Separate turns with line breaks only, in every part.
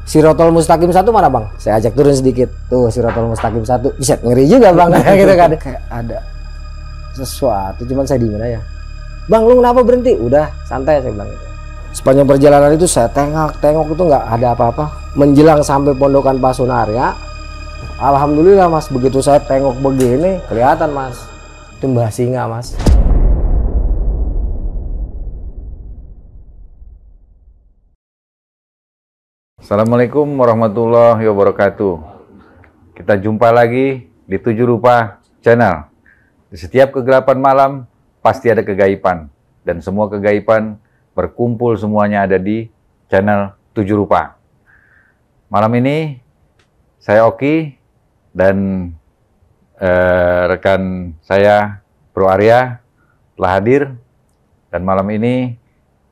Sirotol Mustaqim 1 mana bang? Saya ajak turun sedikit. Tuh Sirotol Mustaqim 1. Bisa ngeri juga bang. Gitu kan. Kayak ada sesuatu. Cuman saya diem aja. Bang lu kenapa berhenti? Udah santai saya bilang gitu. Sepanjang perjalanan itu saya tengok itu nggak ada apa-apa. Menjelang sampai pondokan Pasunarya, alhamdulillah mas, begitu saya tengok begini kelihatan mas, itu Mbah Singa mas.
Assalamualaikum warahmatullahi wabarakatuh. Kita jumpa lagi di 7 Rupa Channel. Di setiap kegelapan malam pasti ada kegaiban, dan semua kegaiban berkumpul semuanya ada di channel 7 Rupa. Malam ini saya Oki dan rekan saya Bro Arya telah hadir, dan malam ini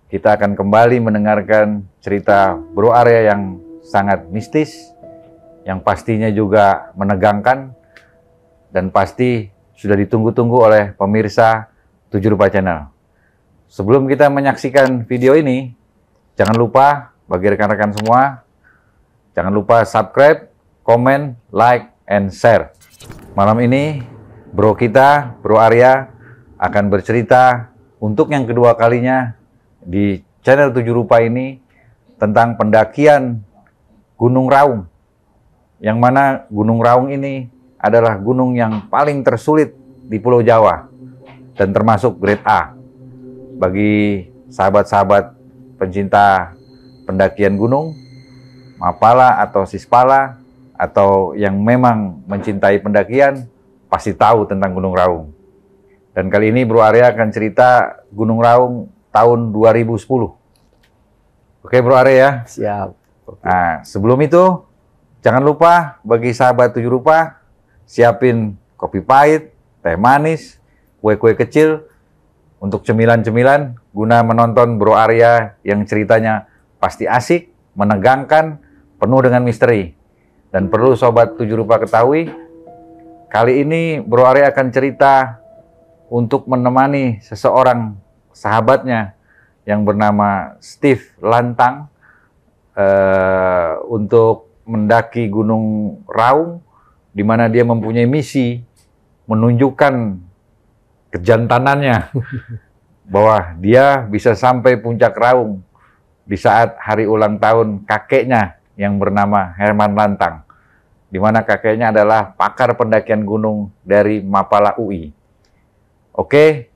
kita akan kembali mendengarkan cerita Bro Arya yang sangat mistis, yang pastinya juga menegangkan, dan pasti sudah ditunggu-tunggu oleh pemirsa 7 Rupa Channel. Sebelum kita menyaksikan video ini, jangan lupa bagi rekan-rekan semua, jangan lupa subscribe, komen, like, and share. Malam ini, bro kita, Bro Arya, akan bercerita untuk yang kedua kalinya di channel 7 Rupa ini tentang pendakian Gunung Raung. Yang mana Gunung Raung ini adalah gunung yang paling tersulit di Pulau Jawa dan termasuk grade A. Bagi sahabat-sahabat pencinta pendakian gunung, Mapala atau Sispala, atau yang memang mencintai pendakian, pasti tahu tentang Gunung Raung. Dan kali ini Bro Arya akan cerita Gunung Raung tahun 2010. Oke Bro Arya ya?
Siap.
Nah, sebelum itu, jangan lupa bagi sahabat 7 Rupa, siapin kopi pahit, teh manis, kue-kue kecil, untuk cemilan-cemilan guna menonton Bro Arya yang ceritanya pasti asik, menegangkan, penuh dengan misteri. Dan perlu Sobat 7 Rupa ketahui, kali ini Bro Arya akan cerita untuk menemani seseorang sahabatnya yang bernama Steve Lantang untuk mendaki Gunung Raung, di mana dia mempunyai misi menunjukkan kejantanannya bahwa dia bisa sampai puncak Raung di saat hari ulang tahun kakeknya yang bernama Herman Lantang, di mana kakeknya adalah pakar pendakian gunung dari Mapala UI. Oke,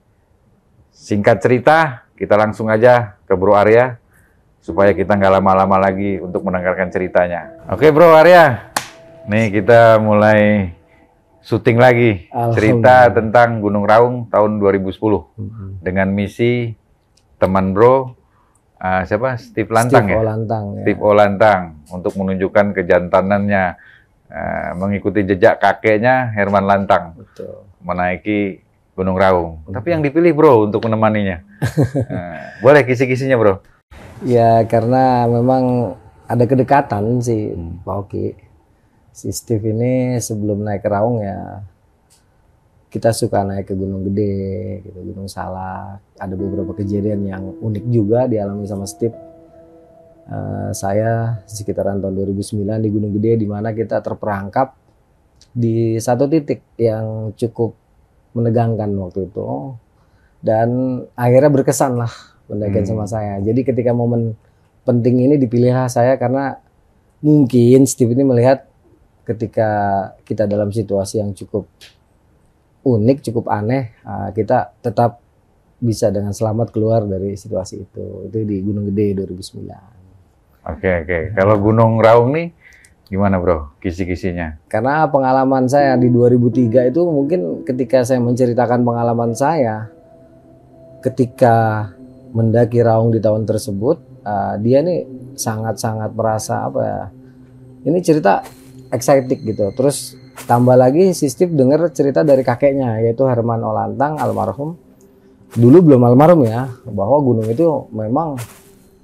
singkat cerita, kita langsung aja ke Bro Arya supaya kita nggak lama-lama lagi untuk mendengarkan ceritanya. Oke Bro Arya, nih kita mulai syuting lagi cerita tentang Gunung Raung tahun 2010 dengan misi teman Bro siapa? Steve Lantang.
Steve
ya?
Olantang, ya.
Steve Olantang untuk menunjukkan kejantanannya, mengikuti jejak kakeknya Herman Lantang.
Betul.
Menaiki Gunung Raung. Tapi yang dipilih Bro untuk menemaninya. Boleh kisi-kisinya Bro?
Ya karena memang ada kedekatan sih Pak Oki. Si Steve ini sebelum naik ke Raung ya kita suka naik ke Gunung Gede, gitu, Gunung Salak. Ada beberapa kejadian yang unik juga dialami sama Steve. Saya sekitaran tahun 2009 di Gunung Gede, di mana kita terperangkap di satu titik yang cukup menegangkan waktu itu, dan akhirnya berkesan lah pendakian sama saya. Jadi ketika momen penting ini dipilihlah saya, karena mungkin Steve ini melihat ketika kita dalam situasi yang cukup unik, cukup aneh, kita tetap bisa dengan selamat keluar dari situasi itu. Itu di Gunung Gede 2009.
Oke. Kalau Gunung Raung nih gimana Bro kisi-kisinya?
Karena pengalaman saya di 2003 itu, mungkin ketika saya menceritakan pengalaman saya ketika mendaki Raung di tahun tersebut, dia nih sangat-sangat merasa apa ya, ini cerita excited gitu. Terus tambah lagi si Steve dengar cerita dari kakeknya, yaitu Herman Olantang almarhum, dulu belum almarhum ya, bahwa gunung itu memang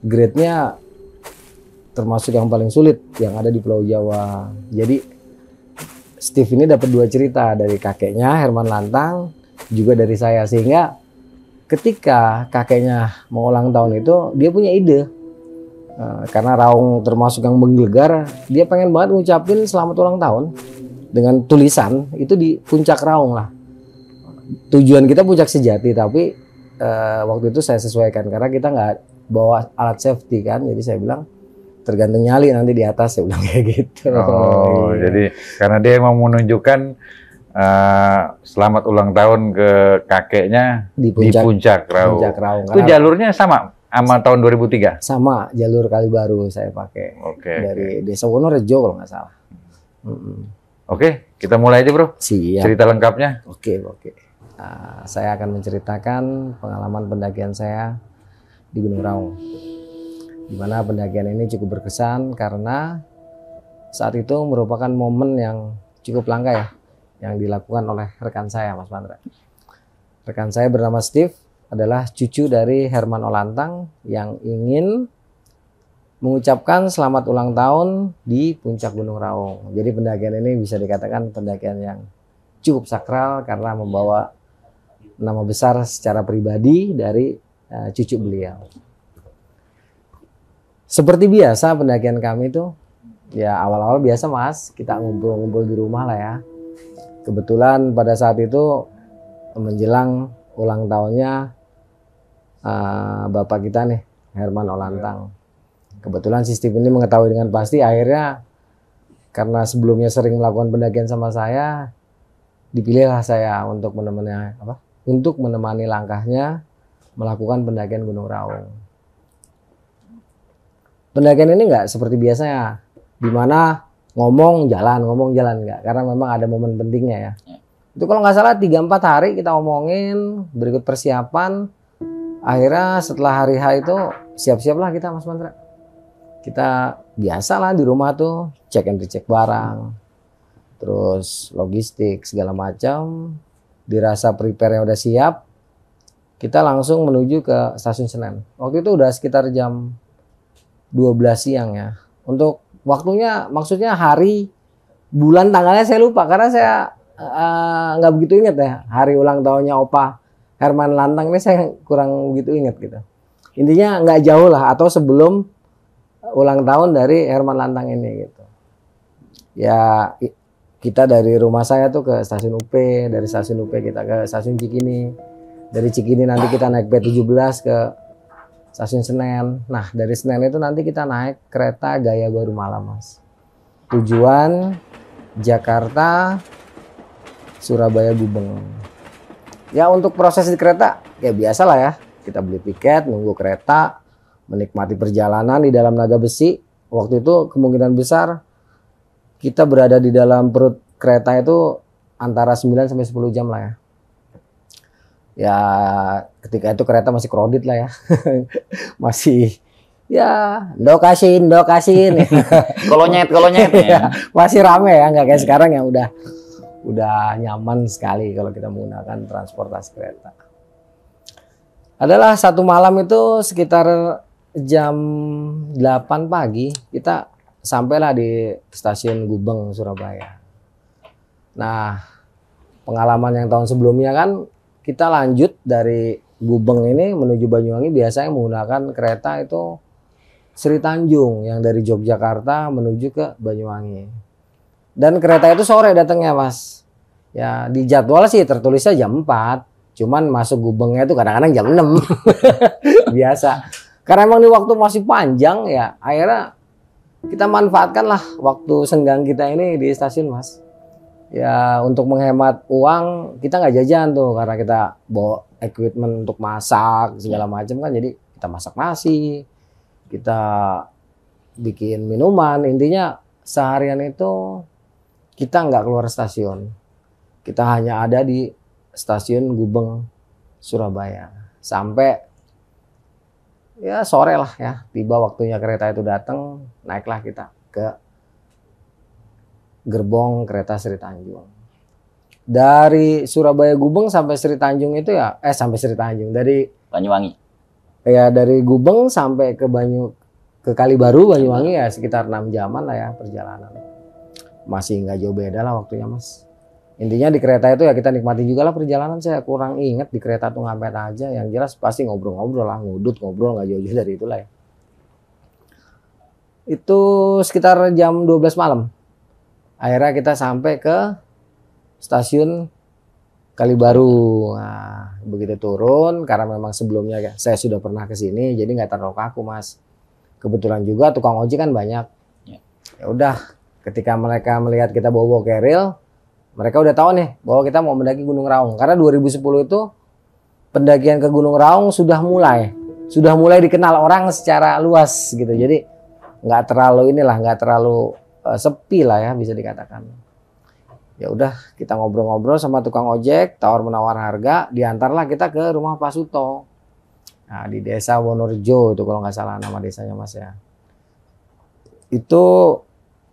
grade-nya termasuk yang paling sulit yang ada di Pulau Jawa. Jadi Steve ini dapat dua cerita, dari kakeknya Herman Lantang, juga dari saya, sehingga ketika kakeknya mau ulang tahun itu dia punya ide Karena Raung termasuk yang menggelegar, dia pengen banget ngucapin selamat ulang tahun dengan tulisan itu di puncak Raung lah. Tujuan kita puncak sejati, tapi waktu itu saya sesuaikan karena kita nggak bawa alat safety kan, jadi saya bilang tergantung nyali nanti di atas, saya bilang kayak gitu.
Oh,
Iya.
jadi karena dia mau menunjukkan selamat ulang tahun ke kakeknya
Di
di
puncak,
puncak Raung.
puncak Raung.
Itu
Karena
jalurnya sama tahun 2003.
sama jalur Kalibaru saya pakai
Oke.
dari Desa Wonorejo kalau nggak salah.
Oke, kita mulai aja bro.
Siap.
Cerita lengkapnya.
Oke. Saya akan menceritakan pengalaman pendakian saya di Gunung Raung. Di mana pendakian ini cukup berkesan karena saat itu merupakan momen yang cukup langka ya, yang dilakukan oleh rekan saya, Mas Pandra. Rekan saya bernama Steve, adalah cucu dari Herman Olantang yang ingin mengucapkan selamat ulang tahun di puncak Gunung Raung. Jadi pendakian ini bisa dikatakan pendakian yang cukup sakral karena membawa nama besar secara pribadi dari cucu beliau. Seperti biasa pendakian kami itu ya awal-awal biasa Mas, kita ngumpul-ngumpul di rumah lah ya. Kebetulan pada saat itu menjelang ulang tahunnya bapak kita nih, Herman Olantang. Kebetulan si Steve ini mengetahui dengan pasti, akhirnya karena sebelumnya sering melakukan pendakian sama saya, dipilihlah saya untuk menemani langkahnya melakukan pendakian Gunung Raung. Pendakian ini nggak seperti biasanya, di mana ngomong jalan nggak, karena memang ada momen pentingnya ya. Itu kalau nggak salah 3-4 hari kita omongin, berikut persiapan. Akhirnya setelah hari H itu siap-siaplah kita Mas Mantra. Kita biasa lah di rumah tuh cek and recheck barang, terus logistik segala macam. Dirasa prepare udah siap, kita langsung menuju ke stasiun Senen. Waktu itu udah sekitar jam 12 siang ya. Untuk waktunya maksudnya hari, bulan, tanggalnya saya lupa karena saya nggak begitu ingat ya hari ulang tahunnya Opa Herman Lantang ini, saya kurang begitu ingat gitu. Intinya nggak jauh lah atau sebelum ulang tahun dari Herman Lantang ini gitu. Ya kita dari rumah saya tuh ke stasiun UP, dari stasiun UP kita ke stasiun Cikini, dari Cikini nanti kita naik B17 ke stasiun Senen. Nah dari Senen itu nanti kita naik kereta Gaya Baru Malam Mas. Tujuan Jakarta, Surabaya, Gubeng. Ya untuk proses di kereta ya biasa lah ya. Kita beli tiket, nunggu kereta, menikmati perjalanan di dalam naga besi. Waktu itu kemungkinan besar kita berada di dalam perut kereta itu antara 9 sampai 10 jam lah ya. Ya ketika itu kereta masih crowded lah ya. Masih ya dokasin.
Kolonyet ya.
Masih rame ya, nggak kayak sekarang yang udah nyaman sekali kalau kita menggunakan transportasi kereta. Adalah satu malam itu sekitar jam 8 pagi kita sampailah di stasiun Gubeng Surabaya. Nah pengalaman yang tahun sebelumnya kan kita lanjut dari Gubeng ini menuju Banyuwangi biasanya menggunakan kereta itu Sri Tanjung yang dari Yogyakarta menuju ke Banyuwangi. Dan kereta itu sore datangnya Mas. Ya di jadwal sih tertulisnya jam 4. Cuman masuk Gubengnya itu kadang-kadang jam 6. Biasa. Karena emang di waktu masih panjang ya. Akhirnya kita manfaatkan lah waktu senggang kita ini di stasiun Mas. Ya untuk menghemat uang kita nggak jajan tuh. Karena kita bawa equipment untuk masak segala macam kan. Jadi kita masak nasi. Kita bikin minuman. Intinya seharian itu kita nggak keluar stasiun. Kita hanya ada di stasiun Gubeng Surabaya sampai ya sore lah ya. Tiba waktunya kereta itu datang, naiklah kita ke gerbong kereta Sri Tanjung. Dari Surabaya Gubeng sampai Sri Tanjung itu ya sampai Sri Tanjung dari
Banyuwangi.
Ya dari Gubeng sampai ke Kalibaru Banyuwangi ya sekitar 6 jaman lah ya perjalanan. Masih nggak jauh beda lah waktunya Mas. Intinya di kereta itu ya kita nikmati juga lah perjalanan. Saya kurang ingat di kereta tuh ngapain aja. Yang jelas pasti ngobrol-ngobrol lah, ngobrol nggak jauh-jauh dari itulah ya. Itu sekitar jam 12 malam. Akhirnya kita sampai ke stasiun Kalibaru. Nah, begitu turun, karena memang sebelumnya saya sudah pernah ke sini, jadi nggak terlalu kaku, Mas. Kebetulan juga tukang ojek kan banyak. Ya udah, ketika mereka melihat kita bawa keril, mereka udah tahu nih bahwa kita mau mendaki Gunung Raung. Karena 2010 itu pendakian ke Gunung Raung sudah mulai dikenal orang secara luas gitu. Jadi nggak terlalu sepi lah ya, bisa dikatakan. Ya udah, kita ngobrol-ngobrol sama tukang ojek, tawar-menawar harga, diantarlah kita ke rumah Pak Suto. Nah, di desa Wonorejo itu kalau nggak salah nama desanya, Mas ya. Itu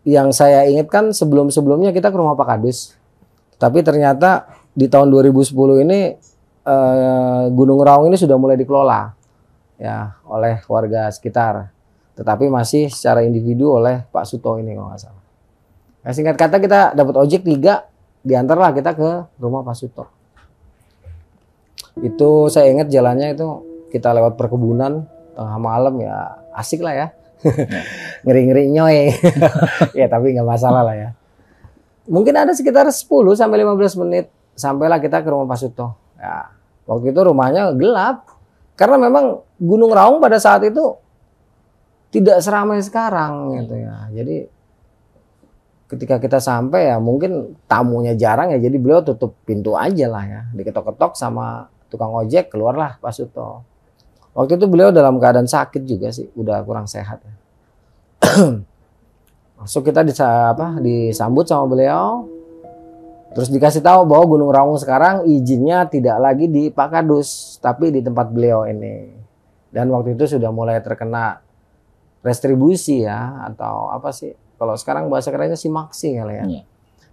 yang saya ingatkan, sebelum-sebelumnya kita ke rumah Pak Kadus. Tapi ternyata di tahun 2010 ini Gunung Raung ini sudah mulai dikelola ya oleh warga sekitar. Tetapi masih secara individu oleh Pak Suto ini kalau nggak salah. Nah, singkat kata kita dapat ojek 3, diantarlah kita ke rumah Pak Suto. Itu saya ingat jalannya itu kita lewat perkebunan tengah malam, ya asik lah ya. Ngeri-ngeri nyoy. Ya tapi nggak masalah lah ya. Mungkin ada sekitar 10 sampai 15 menit sampailah kita ke rumah Pak Suto. Ya, waktu itu rumahnya gelap karena memang Gunung Raung pada saat itu tidak seramai sekarang gitu ya. Jadi ketika kita sampai ya mungkin tamunya jarang ya, jadi beliau tutup pintu aja lah ya, diketok-ketok sama tukang ojek, keluarlah Pak Suto. Waktu itu beliau dalam keadaan sakit juga sih, udah kurang sehat ya. Masuk, kita disambut sama beliau, terus dikasih tahu bahwa Gunung Raung sekarang izinnya tidak lagi di Pak Kadus tapi di tempat beliau ini. Dan waktu itu sudah mulai terkena restribusi ya, atau apa sih kalau sekarang bahasa kerennya simaksi kali ya.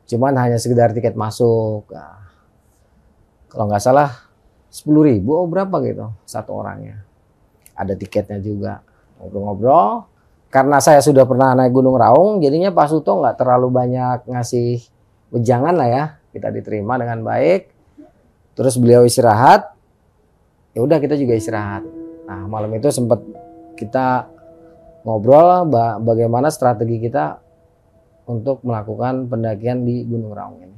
Cuman hanya sekedar tiket masuk. Nah, kalau nggak salah 10.000 berapa gitu satu orangnya. Ada tiketnya juga. Ngobrol-ngobrol. Karena saya sudah pernah naik Gunung Raung, jadinya Pak Suto nggak terlalu banyak ngasih wejangan lah ya. Kita diterima dengan baik. Terus beliau istirahat. Ya udah, kita juga istirahat. Nah, malam itu sempat kita ngobrol bagaimana strategi kita untuk melakukan pendakian di Gunung Raung ini.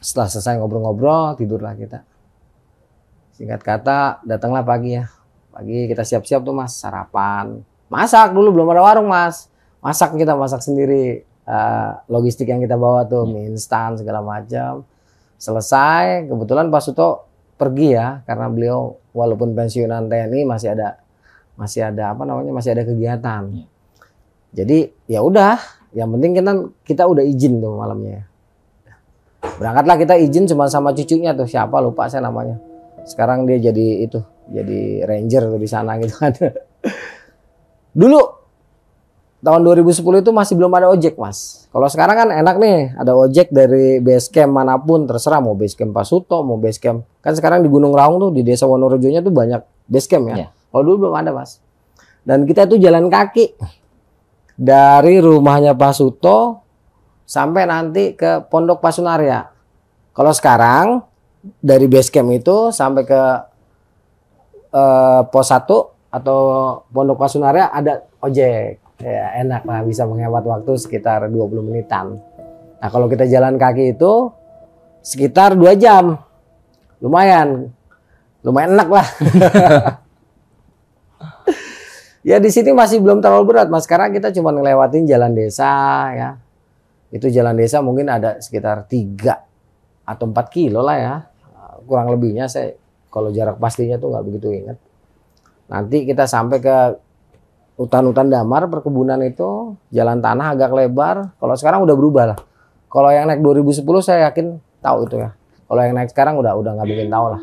Setelah selesai ngobrol-ngobrol, tidurlah kita. Singkat kata, datanglah pagi ya. Pagi kita siap-siap tuh, Mas, sarapan. Masak dulu, belum ada warung, Mas. Masak, kita masak sendiri. Logistik yang kita bawa tuh, mie instan segala macam. Selesai, kebetulan Pak Suto pergi ya, karena beliau walaupun pensiunan TNI masih ada kegiatan. Jadi ya udah, yang penting kita udah izin tuh malamnya. Berangkatlah kita izin cuma sama cucunya tuh, siapa lupa saya namanya. Sekarang dia jadi ranger tuh di sana gitu kan. Dulu tahun 2010 itu masih belum ada ojek, Mas. Kalau sekarang kan enak nih, ada ojek dari base camp manapun terserah, mau base camp Pak Suto, mau base camp. Kan sekarang di Gunung Raung tuh, di desa Wonorejonya tuh banyak base camp ya. Kalau dulu belum ada, Mas. Dan kita tuh jalan kaki dari rumahnya Pak Suto sampai nanti ke Pondok Pasunarya. Kalau sekarang dari base camp itu sampai ke pos 1 atau Pondok Pasunarya ada ojek. Ya, enak lah, bisa menghemat waktu sekitar 20 menitan. Nah, kalau kita jalan kaki itu sekitar 2 jam. Lumayan enak lah. Ya di sini masih belum terlalu berat, Mas. Sekarang kita cuma ngelewatin jalan desa ya. Itu jalan desa mungkin ada sekitar 3 atau 4 kilo lah ya. Kurang lebihnya saya kalau jarak pastinya tuh nggak begitu ingat. Nanti kita sampai ke hutan-hutan damar, perkebunan itu, jalan tanah agak lebar. Kalau sekarang udah berubah lah. Kalau yang naik 2010 saya yakin tahu itu ya. Kalau yang naik sekarang udah nggak bikin tahu lah.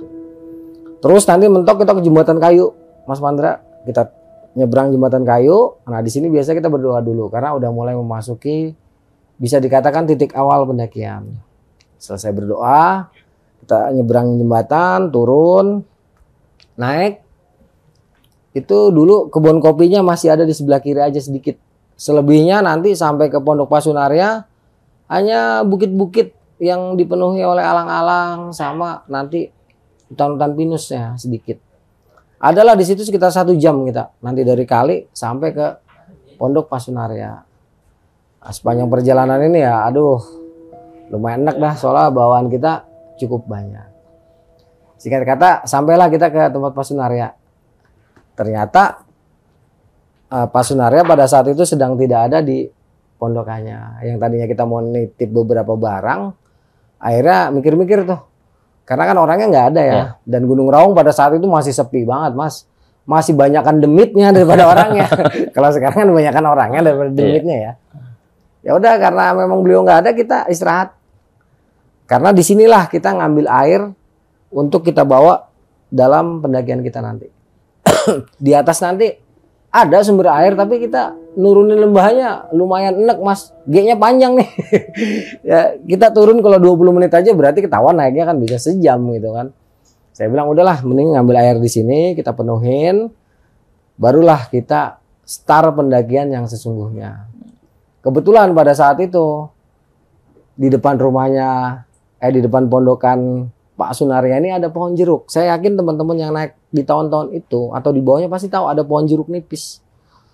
Terus nanti mentok kita ke jembatan kayu, Mas Mandra. Kita nyebrang jembatan kayu. Nah, di sini biasa kita berdoa dulu karena udah mulai memasuki bisa dikatakan titik awal pendakian. Selesai berdoa, kita nyebrang jembatan, turun, naik. Itu dulu kebun kopinya masih ada di sebelah kiri aja sedikit. Selebihnya nanti sampai ke Pondok Pasunarya hanya bukit-bukit yang dipenuhi oleh alang-alang sama nanti hutan-hutan pinus ya sedikit. Adalah di situ sekitar 1 jam kita nanti dari kali sampai ke Pondok Pasunarya. Nah, sepanjang perjalanan ini ya, aduh, lumayan enak dah soalnya bawaan kita cukup banyak. Singkat kata, sampailah kita ke tempat Pasunarya. Ternyata Pasunarya pada saat itu sedang tidak ada di pondokannya. Yang tadinya kita mau nitip beberapa barang, akhirnya mikir-mikir tuh. Karena kan orangnya nggak ada ya. Dan Gunung Raung pada saat itu masih sepi banget, Mas. Masih banyakan demitnya daripada orangnya. Kalau sekarang kan banyakan orangnya daripada demitnya ya. Ya udah, karena memang beliau nggak ada, kita istirahat. Karena disinilah kita ngambil air untuk kita bawa dalam pendakian kita nanti. Di atas nanti ada sumber air, tapi kita nurunin lembahnya lumayan enek, Mas. G-nya panjang nih. Ya, kita turun kalau 20 menit aja berarti ketahuan naiknya kan bisa sejam gitu kan. Saya bilang udahlah, mending ngambil air di sini, kita penuhin, barulah kita start pendakian yang sesungguhnya. Kebetulan pada saat itu di depan rumahnya, di depan pondokan Pak Sunarya ini ada pohon jeruk. Saya yakin teman-teman yang naik di tahun-tahun itu atau di bawahnya pasti tahu ada pohon jeruk nipis.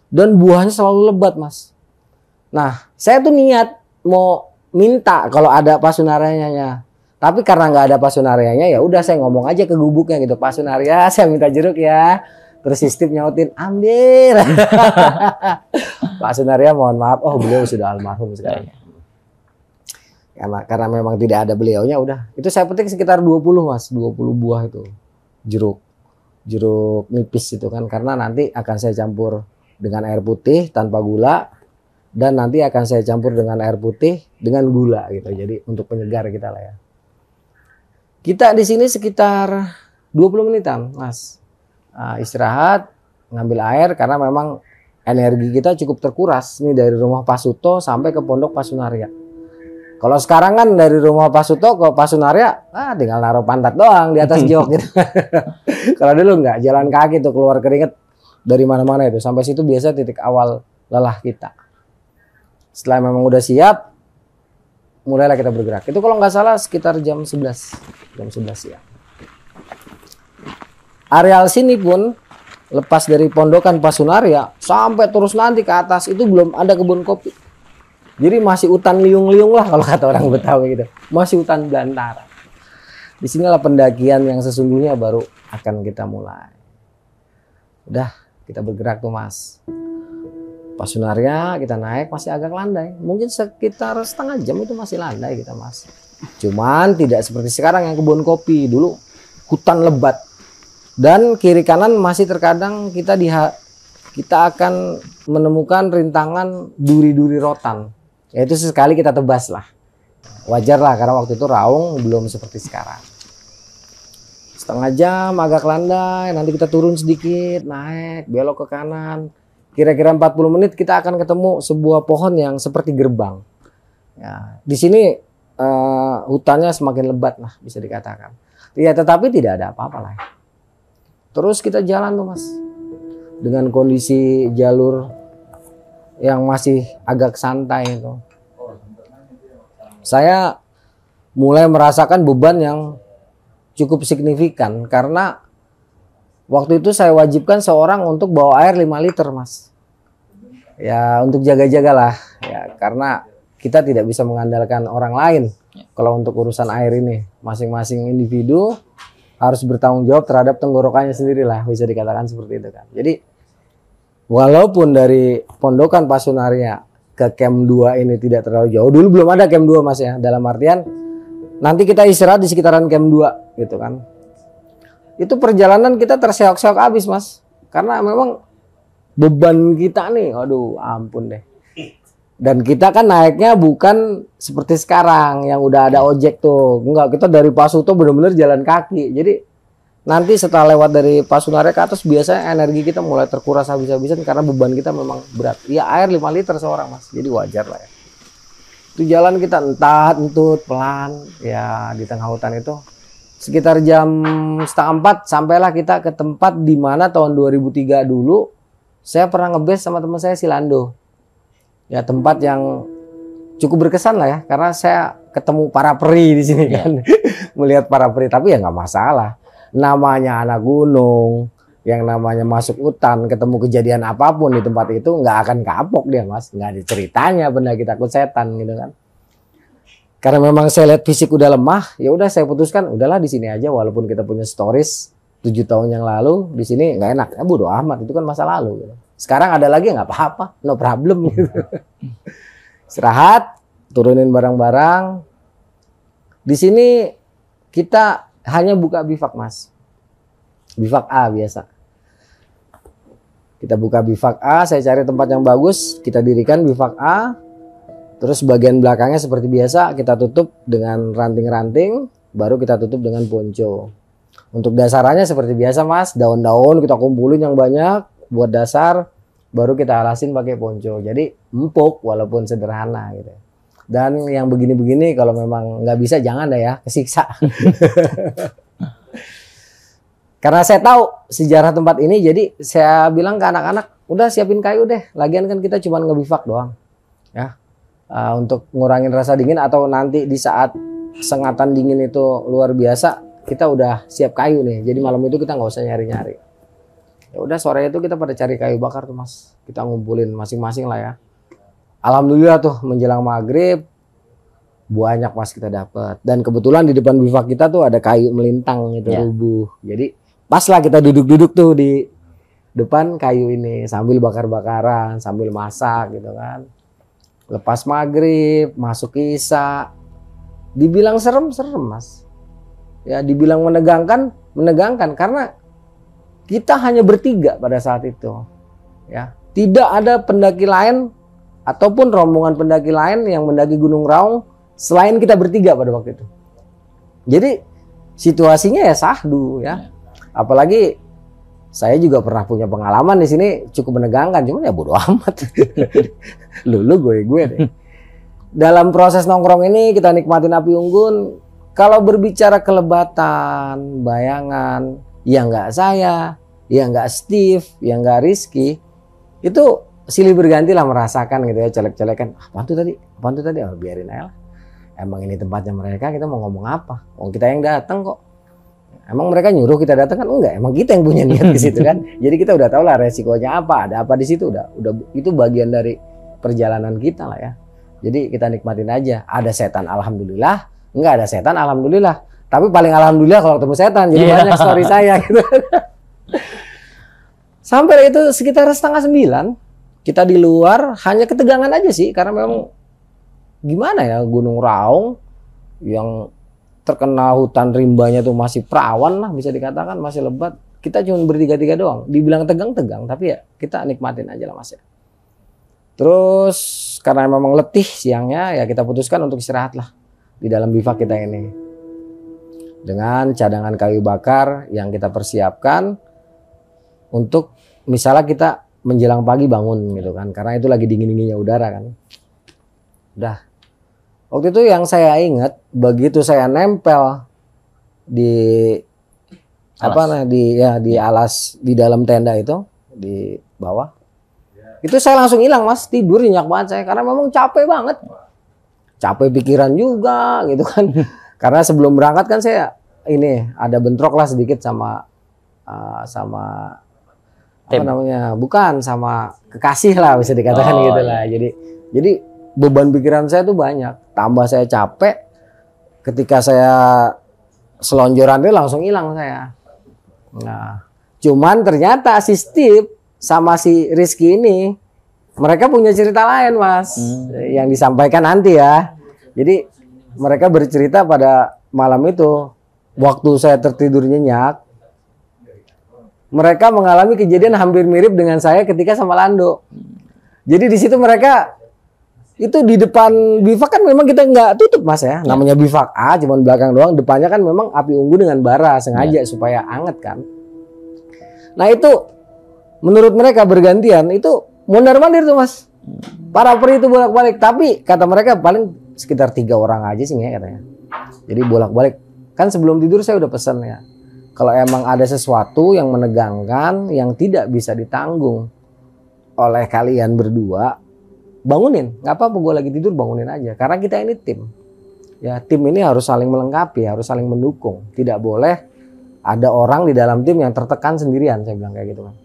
Dan buahnya selalu lebat, Mas. Nah, saya tuh niat mau minta kalau ada Pak Sunaryanya. Tapi karena nggak ada Pak Sunaryanya, ya udah saya ngomong aja ke gubuknya gitu, Pak Sunarya, saya minta jeruk ya. Terus sistem nyautin, ambil. Pak Sunarya mohon maaf, oh beliau sudah almarhum sekarang. Karena memang tidak ada beliaunya, udah. Itu saya petik sekitar 20, Mas, 20 buah itu jeruk nipis itu kan, karena nanti akan saya campur dengan air putih tanpa gula, dan nanti akan saya campur dengan air putih dengan gula gitu. Jadi untuk penyegar kita lah ya. Kita di sini sekitar 20 menitan, Mas. Istirahat, ngambil air karena memang energi kita cukup terkuras. Ini dari rumah Pak Suto sampai ke Pondok Pasunarya. Kalau sekarang kan dari rumah Pak Suto ke Pasunarya, tinggal naruh pantat doang di atas jok gitu. Kalau dulu enggak, jalan kaki tuh keluar keringet dari mana-mana itu. Sampai situ biasa titik awal lelah kita. Setelah memang udah siap, mulailah kita bergerak. Itu kalau nggak salah sekitar jam 11 siang. Areal sini pun lepas dari pondokan Pasunarya sampai terus nanti ke atas itu belum ada kebun kopi. Jadi masih hutan liung-liung lah kalau kata orang Betawi gitu. Masih hutan belantara. Disinilah pendakian yang sesungguhnya baru akan kita mulai. Udah, kita bergerak tuh, Mas. Pasunarya kita naik masih agak landai. Mungkin sekitar setengah jam itu masih landai kita, Mas. Cuman tidak seperti sekarang yang kebun kopi. Dulu hutan lebat. Dan kiri kanan masih terkadang kita akan menemukan rintangan duri-duri rotan. Yaitu sesekali kita tebas lah. Wajar lah karena waktu itu Raung belum seperti sekarang. Setengah jam agak landai, nanti kita turun sedikit, naik, belok ke kanan. Kira-kira 40 menit kita akan ketemu sebuah pohon yang seperti gerbang. Ya, di sini hutannya semakin lebat lah bisa dikatakan. Ya, tetapi tidak ada apa-apa lah. Terus kita jalan tuh, Mas. Dengan kondisi jalur yang masih agak santai itu. Saya mulai merasakan beban yang cukup signifikan karena waktu itu saya wajibkan seorang untuk bawa air 5 liter, Mas. Ya, untuk jaga-jaga lah. Ya, karena kita tidak bisa mengandalkan orang lain kalau untuk urusan air ini. Masing-masing individu harus bertanggung jawab terhadap tenggorokannya sendiri lah, bisa dikatakan seperti itu kan. Jadi walaupun dari pondokan Pasunarya ke camp 2 ini tidak terlalu jauh, dulu belum ada camp 2, Mas ya, dalam artian nanti kita istirahat di sekitaran camp 2 gitu kan. Itu perjalanan kita terseok-seok habis, Mas, karena memang beban kita nih, aduh ampun deh. Dan kita kan naiknya bukan seperti sekarang yang udah ada ojek tuh. Enggak, kita dari Pasuto benar-benar jalan kaki. Jadi nanti setelah lewat dari Pasunarya ke atas biasanya energi kita mulai terkuras habis-habisan karena beban kita memang berat. Ya air 5 liter seorang, Mas. Jadi wajar lah ya. Itu jalan kita entut pelan ya di tengah hutan itu. Sekitar jam 3:30 sampailah kita ke tempat di mana tahun 2003 dulu saya pernah ngebase sama teman saya si Lando. Ya tempat yang cukup berkesan lah ya karena saya ketemu para peri di sini kan. Melihat para peri, tapi ya nggak masalah, namanya anak gunung yang namanya masuk hutan, ketemu kejadian apapun di tempat itu nggak akan kapok dia mas, nggak ada ceritanya pendaki takut setan gitu kan. Karena memang saya lihat fisik udah lemah, ya udah saya putuskan udahlah di sini aja walaupun kita punya stories 7 tahun yang lalu di sini nggak enak, ya bodo amat itu kan masa lalu. Gitu. Sekarang ada lagi nggak apa-apa, no problem. Gitu. Istirahat, turunin barang-barang. Di sini kita hanya buka bivak mas, bivak A biasa. Kita buka bivak A, saya cari tempat yang bagus, kita dirikan bivak A. Terus bagian belakangnya seperti biasa kita tutup dengan ranting-ranting, baru kita tutup dengan ponco. Untuk dasarannya seperti biasa mas, daun-daun kita kumpulin yang banyak buat dasar, baru kita alasin pakai ponco. Jadi empuk walaupun sederhana gitu. Dan yang begini-begini kalau memang nggak bisa jangan deh ya, kesiksa. Karena saya tahu sejarah tempat ini, jadi saya bilang ke anak-anak, udah siapin kayu deh. Lagian kan kita cuma ngebivak doang, ya, untuk ngurangin rasa dingin atau nanti di saat sengatan dingin itu luar biasa, kita udah siap kayu nih. Jadi malam itu kita nggak usah nyari-nyari. Ya udah sore itu kita pada cari kayu bakar tuh mas. Kita ngumpulin masing-masing lah ya. Alhamdulillah tuh menjelang maghrib banyak mas kita dapat. Dan kebetulan di depan bivak kita tuh ada kayu melintang itu rubuh. Jadi pas lah kita duduk-duduk tuh di depan kayu ini sambil bakar-bakaran, sambil masak gitu kan. Lepas maghrib, masuk isya. Dibilang serem-serem mas. Ya dibilang menegangkan, menegangkan karena kita hanya bertiga pada saat itu. Ya, tidak ada pendaki lain ataupun rombongan pendaki lain yang mendaki Gunung Raung selain kita bertiga pada waktu itu. Jadi situasinya ya sahdu ya. Apalagi saya juga pernah punya pengalaman di sini cukup menegangkan, cuman ya bodo amat. Lu gue deh. Dalam proses nongkrong ini kita nikmatin api unggun. Kalau berbicara kelebatan, bayangan, ya nggak saya, ya nggak Steve, ya nggak Rizky, itu silih berganti lah merasakan gitu ya, celek-celekan. Apaan tuh tadi? Oh, biarin aja lah. Emang ini tempatnya mereka, kita mau ngomong apa? Oh, kita yang datang kok. Emang mereka nyuruh kita datang kan? Enggak, emang kita yang punya niat ke situ kan. Jadi kita udah tahu lah resikonya apa, ada apa di situ, udah itu bagian dari perjalanan kita lah ya. Jadi kita nikmatin aja. Ada setan alhamdulillah, enggak ada setan alhamdulillah. Tapi paling alhamdulillah kalau ketemu setan. Jadi banyak story saya gitu. Sampai itu sekitar 8:30 kita di luar, hanya ketegangan aja sih karena memang gimana ya, Gunung Raung yang terkena hutan rimbanya tuh masih perawan lah bisa dikatakan, masih lebat. Kita cuma bertiga-tiga doang. Dibilang tegang-tegang, tapi ya kita nikmatin aja lah mas ya. Terus karena memang letih siangnya ya kita putuskan untuk istirahat lah di dalam bivak kita ini. Dengan cadangan kayu bakar yang kita persiapkan untuk misalnya kita menjelang pagi bangun gitu kan. Karena itu lagi dingin-dinginnya udara kan. Udah. Waktu itu yang saya ingat, begitu saya nempel di alas. di alas di dalam tenda itu di bawah, itu saya langsung hilang mas, tidur nyenyak banget saya karena memang capek banget, capek pikiran juga gitu kan. Karena sebelum berangkat kan saya ini ada bentrok lah sedikit sama apa namanya, bukan sama kekasih lah bisa dikatakan gitu lah. Jadi beban pikiran saya tuh banyak, tambah saya capek. Ketika saya selonjoran dia langsung hilang saya. Nah, cuman ternyata si Steve sama si Rizky ini mereka punya cerita lain mas, yang disampaikan nanti ya. Jadi mereka bercerita pada malam itu, waktu saya tertidur nyenyak, mereka mengalami kejadian hampir mirip dengan saya ketika sama Lando. Jadi di situ mereka itu di depan bivak kan memang kita nggak tutup mas ya, namanya bivak A cuman belakang doang, depannya kan memang api unggun dengan bara sengaja supaya anget kan. Nah itu menurut mereka bergantian itu mondar-mandir tuh mas, para peri itu bolak-balik, tapi kata mereka paling sekitar 3 orang aja sih ya katanya. Jadi bolak-balik kan sebelum tidur saya udah pesan ya, kalau emang ada sesuatu yang menegangkan yang tidak bisa ditanggung oleh kalian berdua, bangunin, nggak apa-apa, gue lagi tidur bangunin aja. Karena kita ini tim, ya tim ini harus saling melengkapi, harus saling mendukung. Tidak boleh ada orang di dalam tim yang tertekan sendirian, saya bilang kayak gitu kan.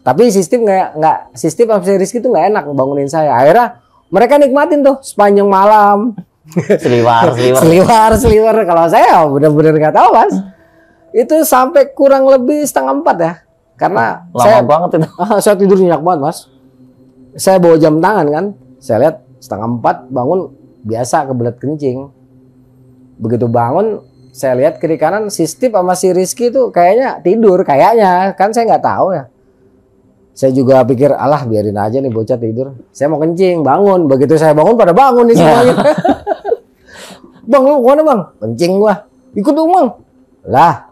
Tapi sistem sistem Absi Rizky itu nggak enak bangunin saya. Akhirnya mereka nikmatin tuh sepanjang malam. Seliwar. Kalau saya benar-benar nggak tahu mas. Itu sampai kurang lebih 3:30 ya. Karena
lama banget itu.
Saya tidur nyenyak banget mas. Saya bawa jam tangan kan. Saya lihat 3:30 bangun biasa kebelet kencing. Begitu bangun saya lihat kiri kanan si Steve sama si Rizky itu kayaknya tidur. Kayaknya kan saya nggak tahu ya. Saya juga pikir, alah biarin aja nih bocah tidur. Saya mau kencing, bangun. Begitu saya bangun, pada bangun nih semuanya. Bang, lu kemana bang? Kencing gua. Ikut dong bang. Lah,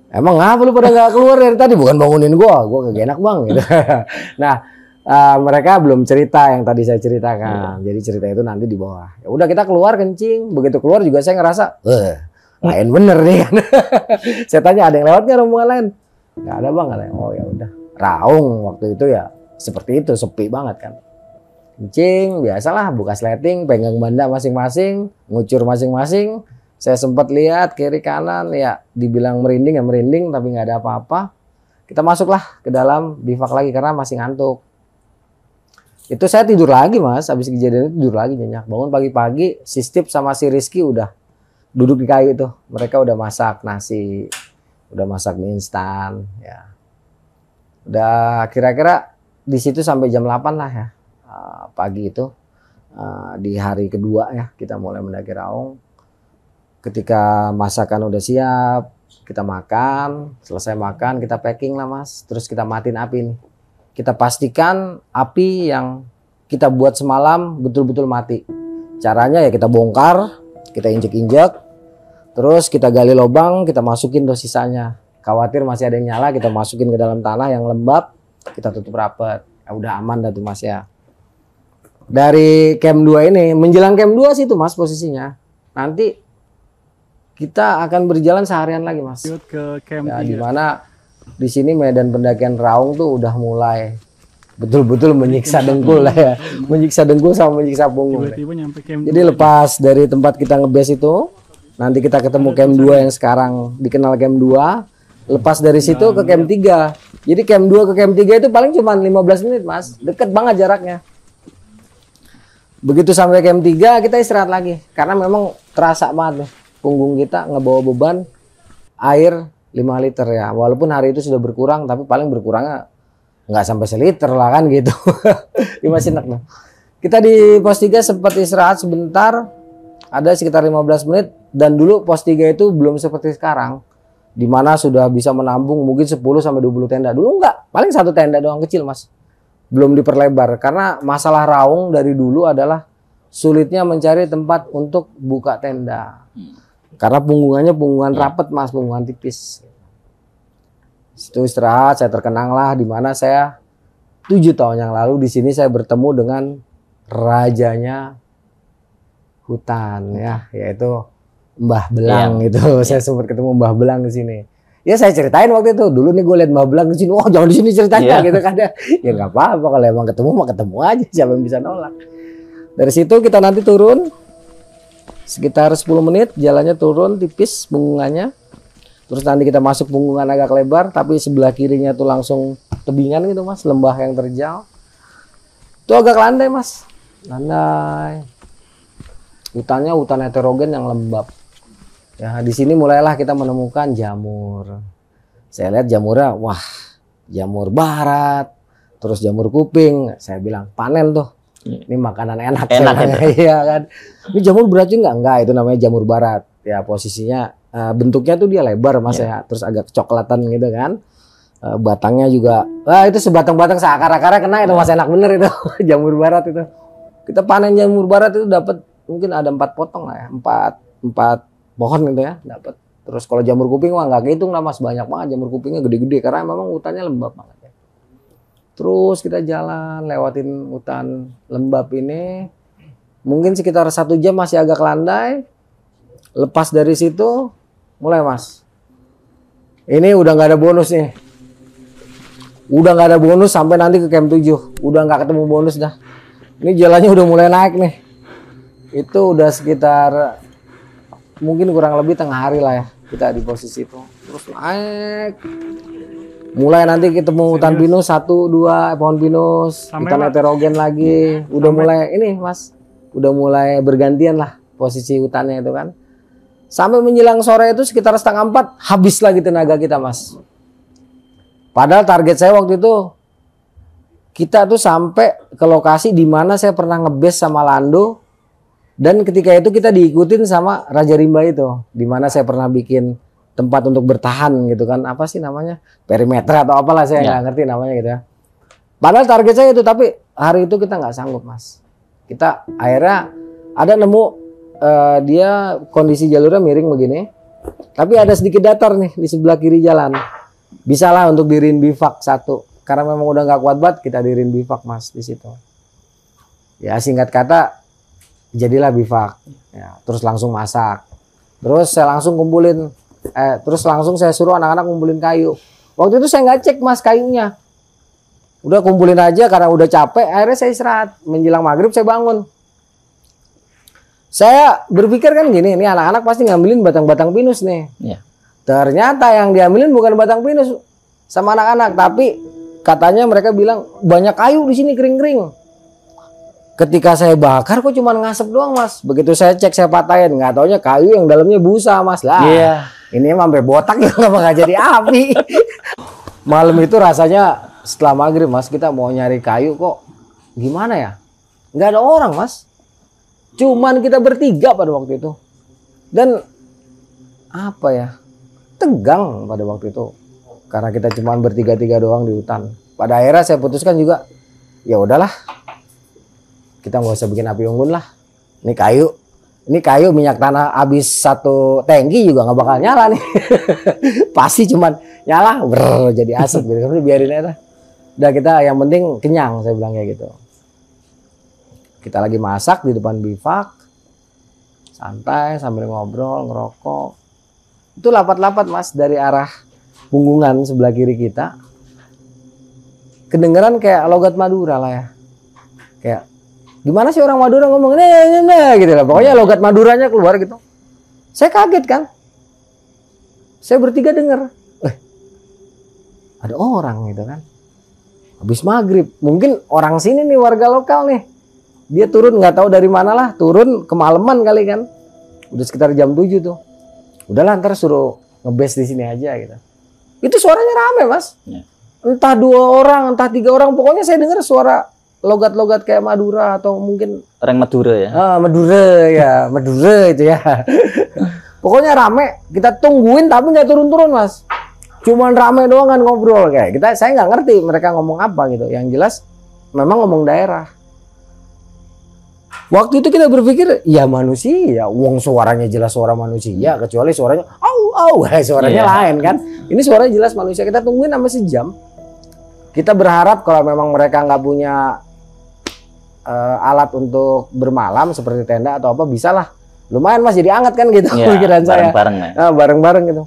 emang ngapa lu pada nggak keluar dari tadi? Bukan bangunin gua kagak enak bang. Gitu. Nah, mereka belum cerita yang tadi saya ceritakan. Jadi cerita itu nanti di bawah. Ya udah kita keluar kencing. Begitu keluar juga saya ngerasa, lain bener nih kan. Saya tanya, ada yang lewat nggak rombongan lain? Nggak ada bang. Oh ya udah. Raung waktu itu ya seperti itu, sepi banget kan. Kencing biasalah, buka sleting, pegang banda masing-masing, ngucur masing-masing. Saya sempat lihat kiri kanan ya, dibilang merinding ya merinding, tapi nggak ada apa-apa. Kita masuklah ke dalam bivak lagi karena masih ngantuk. Itu saya tidur lagi mas, habis kejadian itu tidur lagi nyenyak. Bangun pagi-pagi, si Steve sama si Rizky udah duduk di kayu tuh. Mereka udah masak nasi, udah masak mie instan ya. Udah kira-kira di situ sampai jam 8 lah ya pagi itu, di hari kedua ya kita mulai mendaki Raung. Ketika masakan udah siap kita makan, selesai makan kita packing lah mas, terus kita matiin api nih. Kita pastikan api yang kita buat semalam betul-betul mati. Caranya ya kita bongkar, kita injek-injek, terus kita gali lubang, kita masukin tuh sisanya. Khawatir masih ada yang nyala, kita masukin ke dalam tanah yang lembab, kita tutup rapat. Ya udah aman dah tuh mas ya. Dari camp 2 ini, menjelang camp 2 sih tuh mas posisinya. Nanti kita akan berjalan seharian lagi mas.
Ke camp
ya, dimana di sini medan pendakian Raung tuh udah mulai betul-betul menyiksa dengkul lah ya. Menyiksa dengkul sama menyiksa punggung. Jadi lepas dari tempat kita ngebase itu, nanti kita ketemu camp 2 yang sekarang dikenal camp 2. Lepas dari situ ke camp 3. Jadi camp 2 ke camp 3 itu paling cuma 15 menit mas. Deket banget jaraknya. Begitu sampai camp 3 kita istirahat lagi. Karena memang terasa banget nih. Punggung kita ngebawa beban air 5 liter ya. Walaupun hari itu sudah berkurang. Tapi paling berkurangnya nggak sampai seliter lah kan gitu. Masih enak loh. Kita di pos 3 sempat istirahat sebentar. Ada sekitar 15 menit. Dan dulu pos 3 itu belum seperti sekarang. Di mana sudah bisa menampung mungkin 10 sampai 20 tenda. Dulu enggak, paling 1 tenda doang kecil mas. Belum diperlebar karena masalah Raung dari dulu adalah sulitnya mencari tempat untuk buka tenda. Karena punggungannya punggungan rapat mas, punggungan tipis. Situ istirahat, saya terkenang lah di mana saya 7 tahun yang lalu di sini saya bertemu dengan rajanya hutan ya, yaitu Mbah Belang itu. Saya sempat ketemu Mbah Belang di sini. Ya saya ceritain waktu itu. Dulu nih gue lihat Mbah Belang di sini. Oh jangan di sini ceritanya gitu kan ya. Ya nggak apa-apa kalau emang ketemu mah ketemu aja. Siapa yang bisa nolak. Dari situ kita nanti turun sekitar 10 menit. Jalannya turun tipis punggungannya. Terus nanti kita masuk punggungan agak lebar. Tapi sebelah kirinya tuh langsung tebingan gitu mas. Lembah yang terjal. Itu agak landai mas. Landai. Hutannya hutan heterogen yang lembab. Ya, di sini mulailah kita menemukan jamur. Saya lihat jamurnya, wah, jamur barat, terus jamur kuping. Saya bilang panen tuh. Ini makanan enak.
Enak
Iya kan. Ini jamur beracun nggak? Enggak, itu namanya jamur barat. Ya posisinya bentuknya tuh dia lebar mas ya, terus agak kecoklatan gitu kan. Batangnya juga, wah itu sebatang-batang seakar-akarnya kena itu mas, enak bener itu jamur barat itu. Kita panen jamur barat itu dapat mungkin ada 4 potong lah ya, 4 pohon gitu ya dapat. Terus kalau jamur kuping mah nggak kehitung lah mas, banyak banget jamur kupingnya gede-gede karena memang hutannya lembab banget ya. Terus kita jalan lewatin hutan lembab ini, mungkin sekitar 1 jam masih agak landai. Lepas dari situ mulai mas, ini udah nggak ada bonus nih, udah nggak ada bonus sampai nanti ke camp 7, udah nggak ketemu bonus dah. Ini jalannya udah mulai naik nih. Itu udah sekitar mungkin kurang lebih tengah hari lah ya. kita di posisi itu. Terus naik. Mulai nanti ketemu hutan pinus 1, 2 pohon pinus, hutan heterogen lagi. Udah mulai ini Mas, udah mulai bergantian lah posisi hutannya itu kan. Sampai menjelang sore itu sekitar 3:30 habis lagi tenaga kita Mas. Padahal target saya waktu itu kita tuh sampai ke lokasi di mana saya pernah ngebase sama Lando, dan ketika itu kita diikutin sama Raja Rimba itu, di mana saya pernah bikin tempat untuk bertahan gitu kan, apa sih namanya, perimeter atau apalah, saya nggak ngerti namanya gitu ya. Padahal target saya itu, tapi hari itu kita nggak sanggup Mas. Kita akhirnya ada nemu dia kondisi jalurnya miring begini, tapi ada sedikit datar nih di sebelah kiri jalan. Bisa lah untuk diriin bivak 1. Karena memang udah nggak kuat banget, kita diriin bivak Mas di situ. Ya singkat kata jadilah bivak. Ya, terus langsung masak. Terus saya langsung kumpulin, terus langsung saya suruh anak-anak kumpulin kayu. Waktu itu saya nggak cek Mas kayunya. Udah kumpulin aja karena udah capek. Akhirnya saya istirahat. Menjelang maghrib saya bangun. Saya berpikir kan gini, ini anak-anak pasti ngambilin batang-batang pinus nih. Ya. Ternyata yang diambilin bukan batang pinus sama anak-anak, tapi katanya mereka bilang banyak kayu di sini kering-kering. Ketika saya bakar kok cuma ngasep doang Mas. Begitu saya cek saya patahin, nggak taunya kayu yang dalamnya busa Mas lah. Ini sampai botak ya nggak jadi api. Malam itu rasanya setelah maghrib Mas, kita mau nyari kayu kok gimana ya? Nggak ada orang Mas. Cuman kita bertiga pada waktu itu. Dan apa ya? Tegang pada waktu itu. Karena kita cuma bertiga-tiga doang di hutan. Pada akhirnya saya putuskan juga, ya udahlah, kita nggak usah bikin api unggun lah. Ini kayu minyak tanah habis 1 tangki juga nggak bakal nyala nih. Pasti cuman nyala, jadi asap gitu. Biarin aja. Udah kita yang penting kenyang, saya bilang kayak gitu. Kita lagi masak di depan bivak, santai sambil ngobrol, ngerokok. Itu lapat-lapat Mas dari arah Punggungan sebelah kiri kita, kedengeran kayak logat Madura lah ya. Kayak gimana sih orang Madura ngomong nah gitu lah. Pokoknya logat Maduranya keluar gitu. Saya kaget kan. Saya bertiga denger. Ada orang gitu kan. Habis maghrib. Mungkin orang sini nih, warga lokal nih. Dia turun nggak tahu dari mana lah. Turun kemalaman kali kan. Udah sekitar jam 7 tuh. Udahlah ntar suruh ngebase di sini aja gitu. Itu suaranya rame Mas. Ya. Entah 2 orang, entah 3 orang. Pokoknya saya dengar suara logat-logat kayak Madura atau mungkin
orang Madura ya.
Madura ya, Madura itu ya. Pokoknya rame. Kita tungguin tapi nggak turun-turun Mas. Cuman rame doang kan ngobrol kayak kita. Saya nggak ngerti mereka ngomong apa gitu. Yang jelas memang ngomong daerah. Waktu itu kita berpikir ya manusia, wong suaranya jelas suara manusia, kecuali suaranya suaranya lain kan. Ini suaranya jelas manusia. Kita tungguin sampai sejam. Kita berharap kalau memang mereka nggak punya alat untuk bermalam seperti tenda atau apa, bisa lah. Lumayan Mas, jadi hangat kan gitu pikiran saya. Bareng-bareng gitu.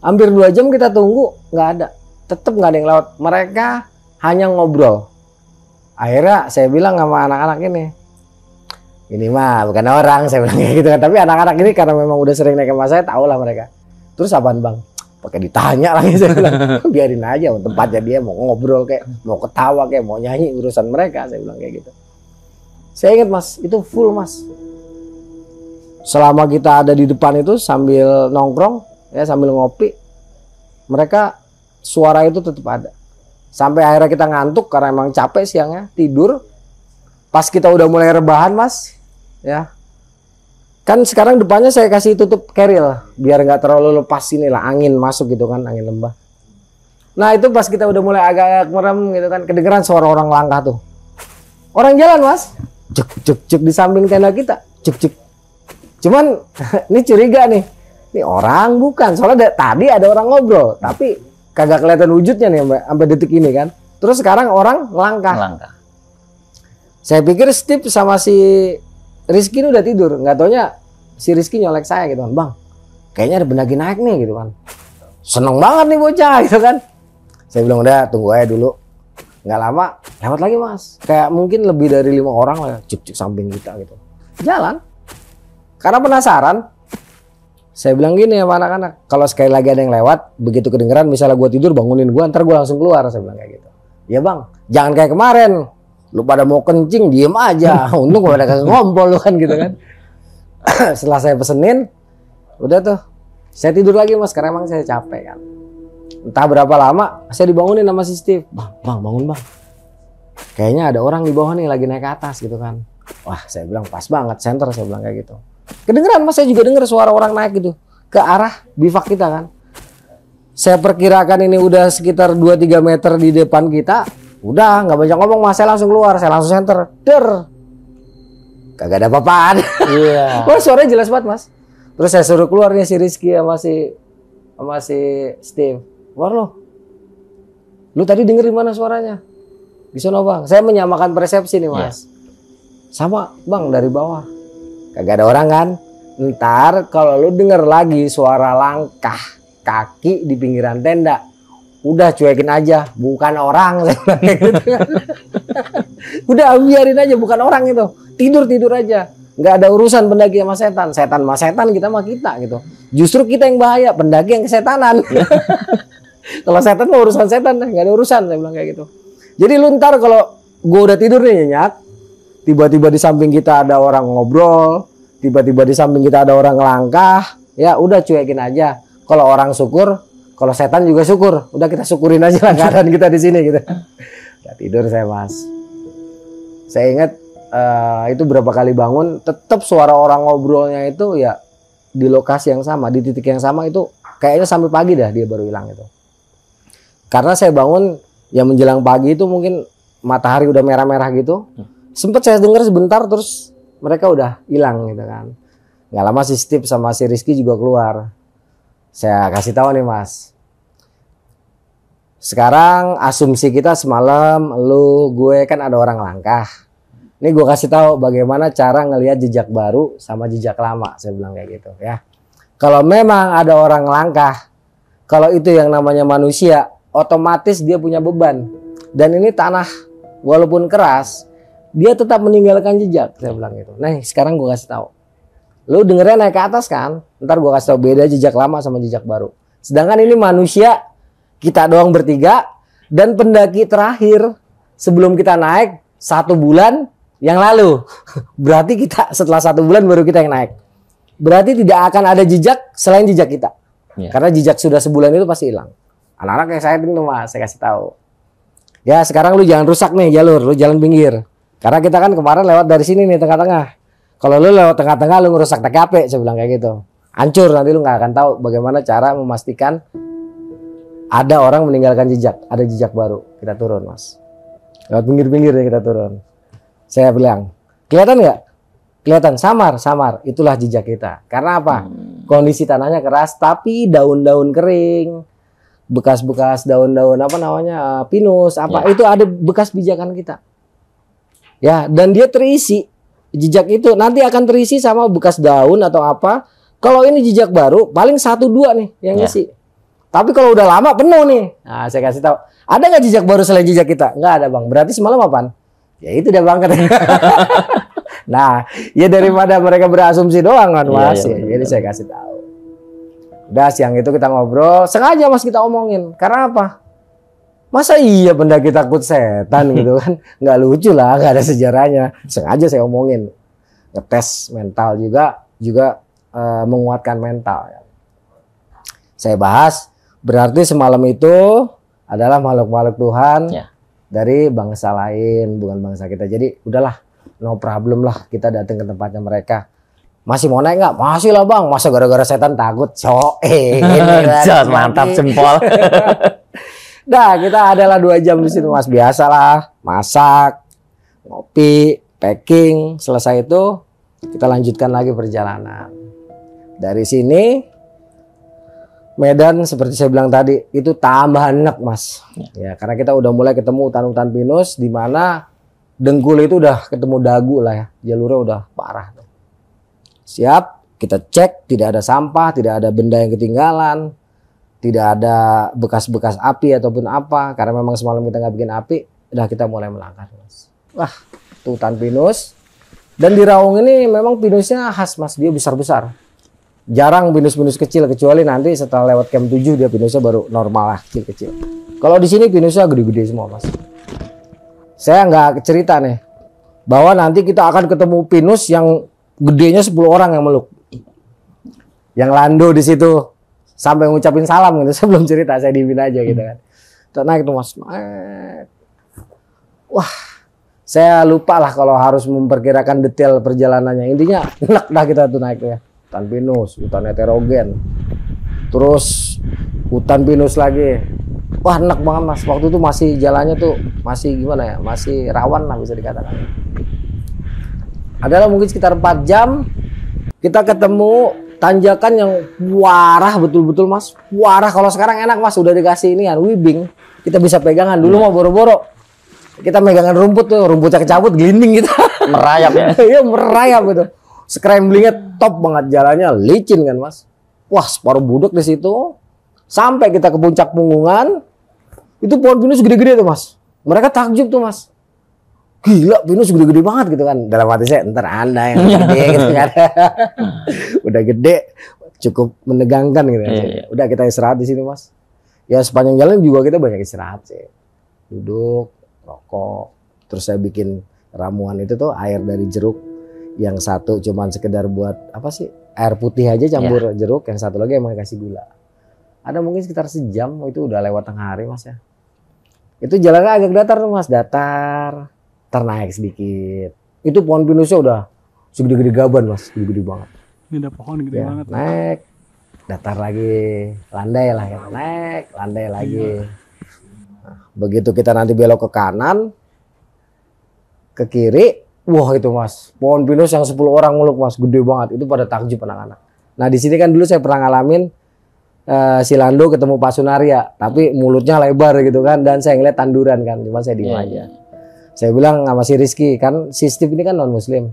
Hampir 2 jam kita tunggu, nggak ada. Tetap nggak ada yang lewat. Mereka hanya ngobrol. Akhirnya saya bilang sama anak-anak ini mah bukan orang, saya bilang kayak gitu kan. Tapi anak-anak ini karena memang udah sering naik sama saya, tahu lah mereka. Terus apaan Bang? Pakai ditanya lagi, saya bilang. Biarin aja, tempatnya dia mau ngobrol kayak, mau ketawa kayak, mau nyanyi, urusan mereka, saya bilang kayak gitu. Saya ingat Mas, itu full Mas. Selama kita ada di depan itu sambil nongkrong, ya sambil ngopi, mereka suara itu tetap ada. Sampai akhirnya kita ngantuk karena emang capek siangnya, tidur. Pas kita udah mulai rebahan Mas, ya kan sekarang depannya saya kasih tutup keril biar nggak terlalu lepas inilah angin masuk gitu kan, angin lembah. Nah itu pas kita udah mulai agak merem gitu kan, kedengeran suara orang langkah tuh, orang jalan Mas, cek cek cek di samping tenda kita, cek cek. Cuman ini curiga nih, ini orang bukan, soalnya tadi ada orang ngobrol tapi kagak kelihatan wujudnya nih sampai detik ini kan. Terus sekarang orang langkah. Saya pikir Steve sama si Rizky ini udah tidur, nggak taunya si Rizky nyolek saya gitu kan, Bang, kayaknya ada bendaki naik nih gitu kan. Seneng banget nih bocah gitu kan. Saya bilang udah tunggu aja dulu. Nggak lama lewat lagi Mas, kayak mungkin lebih dari 5 orang lah, cek samping kita gitu. Jalan. Karena penasaran. Saya bilang gini sama anak-anak, kalau sekali lagi ada yang lewat, begitu kedengeran, misalnya gue tidur, bangunin gue, ntar gue langsung keluar. Saya bilang kayak gitu. Ya bang, jangan kayak kemarin, lu pada mau kencing, diem aja. Untung gue pada kagak ngompol lu kan gitu kan. Setelah saya pesenin, udah tuh, saya tidur lagi mas, karena emang saya capek kan. Entah berapa lama, saya dibangunin sama si Steve. Bang, bangun bang. Kayaknya ada orang di bawah nih lagi naik ke atas gitu kan. Wah, saya bilang pas banget, center, saya bilang kayak gitu. Kedengeran mas, saya juga denger suara orang naik gitu ke arah bivak kita kan. Saya perkirakan ini udah sekitar 2-3 meter di depan kita. Udah nggak banyak ngomong mas, saya langsung keluar, saya langsung center. Kagak ada apa-apaan. Iya. Wah, suaranya jelas banget mas. Terus saya suruh keluar nih si Rizky sama si Steve. Keluar lo. Lu tadi denger di mana suaranya? Di sono bang. Saya menyamakan persepsi nih mas. Sama bang dari bawah. Kagak ada orang kan. Ntar kalau lu denger lagi suara langkah kaki di pinggiran tenda, udah cuekin aja, bukan orang. Udah biarin aja, bukan orang itu. Tidur aja. Nggak ada urusan pendaki sama setan. Setan sama setan, kita sama kita gitu. Justru kita yang bahaya, pendaki yang kesetanan. Kalau setan mah urusan setan, nggak ada urusan. Saya bilang kayak gitu. Jadi lu ntar kalau gue udah tidur nih nyenyak, tiba-tiba di samping kita ada orang ngobrol, tiba-tiba di samping kita ada orang ngelangkah, ya udah cuekin aja. Kalau orang syukur, kalau setan juga syukur. Udah kita syukurin aja lah keadaan kita di sini gitu. Udah tidur saya mas. Saya ingat itu berapa kali bangun, tetap suara orang ngobrolnya itu ya di lokasi yang sama, di titik yang sama itu kayaknya sampai pagi dah dia baru hilang itu. Karena saya bangun ya menjelang pagi itu mungkin matahari udah merah-merah gitu. Sempet saya dengar sebentar terus mereka udah hilang gitu kan. Nggak lama si Steve sama si Rizky juga keluar. Saya kasih tahu nih mas. Sekarang asumsi kita semalam lu gue kan ada orang langkah. Ini gue kasih tahu bagaimana cara ngelihat jejak baru sama jejak lama. Saya bilang kayak gitu ya. Kalau memang ada orang langkah, kalau itu yang namanya manusia, otomatis dia punya beban. Dan ini tanah walaupun keras, dia tetap meninggalkan jejak. Saya bilang gitu. Nah sekarang gue kasih tahu. Lu dengernya naik ke atas kan? Ntar gue kasih tahu beda jejak lama sama jejak baru. Sedangkan ini manusia, kita doang bertiga, dan pendaki terakhir sebelum kita naik 1 bulan yang lalu. Berarti kita setelah 1 bulan baru kita yang naik. Berarti tidak akan ada jejak selain jejak kita. Karena jejak sudah sebulan itu pasti hilang. Anak-anak yang saya tuh mas, saya kasih tahu. Ya sekarang lu jangan rusak nih jalur, lu jalan pinggir. Karena kita kan kemarin lewat dari sini nih tengah-tengah. Kalau lu lewat tengah-tengah lu ngerusak TKP, saya bilang kayak gitu. Hancur, nanti lu nggak akan tahu bagaimana cara memastikan ada orang meninggalkan jejak, ada jejak baru. Kita turun mas. Lewat pinggir-pinggir nih kita turun. Saya bilang, kelihatan nggak? Kelihatan, samar. Itulah jejak kita. Karena apa? Kondisi tanahnya keras, tapi daun-daun kering, bekas-bekas daun-daun apa namanya pinus, apa itu ada bekas pijakan kita. Ya, dan dia terisi jejak itu nanti akan terisi sama bekas daun atau apa. Kalau ini jejak baru, paling 1-2 nih yang isi. Tapi kalau udah lama penuh nih. Nah, saya kasih tahu. Ada nggak jejak baru selain jejak kita? Nggak ada bang. Berarti semalam apaan? Ya itu udah bang. Nah, ya daripada mereka berasumsi doang kan mas. Jadi saya kasih tahu. Udah siang itu kita ngobrol. Sengaja mas kita omongin. Karena apa? Masa iya pendaki takut setan gitu kan? Nggak lucu lah, nggak ada sejarahnya. Sengaja saya omongin. Ngetes mental juga menguatkan mental. Saya bahas, berarti semalam itu adalah makhluk-makhluk Tuhan dari bangsa lain, bukan bangsa kita. Jadi udahlah, no problem lah kita datang ke tempatnya mereka. Masih mau naik nggak? Masih lah bang. Masa gara-gara setan takut?
Mantap jempol.
Nah kita adalah 2 jam di situ mas. Biasalah, masak, ngopi, packing. Selesai itu kita lanjutkan lagi perjalanan. Dari sini medan seperti saya bilang tadi itu tambah enak mas. Ya karena kita udah mulai ketemu hutan-hutan pinus di mana dengkul itu udah ketemu dagu lah ya. Jalurnya udah parah. Siap, kita cek tidak ada sampah, tidak ada benda yang ketinggalan, tidak ada bekas-bekas api ataupun apa. Karena memang semalam kita nggak bikin api, udah kita mulai melangkah mas. Wah, itu hutan pinus. Dan di Raung ini memang pinusnya khas mas, dia besar-besar. Jarang pinus-pinus kecil, kecuali nanti setelah lewat camp 7 dia pinusnya baru normal lah, kecil-kecil. Kalau di sini pinusnya gede-gede semua mas. Saya nggak cerita nih bahwa nanti kita akan ketemu pinus yang gedenya 10 orang yang meluk, yang lando di situ sampai ngucapin salam gitu. Saya belum cerita, saya diemin aja gitu kan. Terus naik tuh mas, naik. Wah, saya lupa lah kalau harus memperkirakan detail perjalanannya. Intinya enak dah kita tuh naik ya. Hutan pinus, hutan heterogen, terus hutan pinus lagi. Wah enak banget mas. Waktu itu masih jalannya tuh masih gimana ya, masih rawan lah bisa dikatakan. Adalah mungkin sekitar 4 jam kita ketemu tanjakan yang warah betul-betul mas. Warah, kalau sekarang enak mas, udah dikasih ini kan webbing, kita bisa pegangan. Dulu mau boro-boro kita megangan rumput tuh, rumputnya kecabut, gelinding kita.
Merayap ya.
Iya merayap gitu. Scramblingnya top banget, jalannya licin kan mas. Wah separuh budek di situ. Sampai kita ke puncak Punggungan, itu pohon pinus gede-gede tuh mas. Mereka takjub tuh mas. Gila pinus gede-gede banget gitu kan. Dalam hati saya, ntar anda yang gede gitu kan. Udah gede, cukup menegangkan gitu. Udah kita istirahat di sini mas. Ya sepanjang jalan juga kita banyak istirahat sih. Duduk, rokok. Terus saya bikin ramuan itu tuh air dari jeruk. Yang satu cuman sekedar buat apa sih, air putih aja campur jeruk, yang satu lagi emang kasih gula. Ada mungkin sekitar sejam, itu udah lewat tengah hari mas ya. Itu jalannya agak datar tuh mas, datar, ternaik sedikit. Itu pohon pinusnya udah segede-gede gaban mas, gede-gede banget.
Ini ada pohon gede
Ya,
banget.
naik, datar lagi, landai lah ya, naik, landai lagi. Nah, begitu kita nanti belok ke kanan, ke kiri. Wah itu mas, pohon pinus yang 10 orang meluk mas, gede banget. Itu pada takjub anak-anak. Nah di sini kan dulu saya pernah ngalamin si Lando ketemu Pak Sunaria, tapi mulutnya lebar gitu kan, dan saya ngeliat tanduran kan, cuma saya diem aja. Saya bilang sama si Rizky, kan si Steve ini kan non Muslim.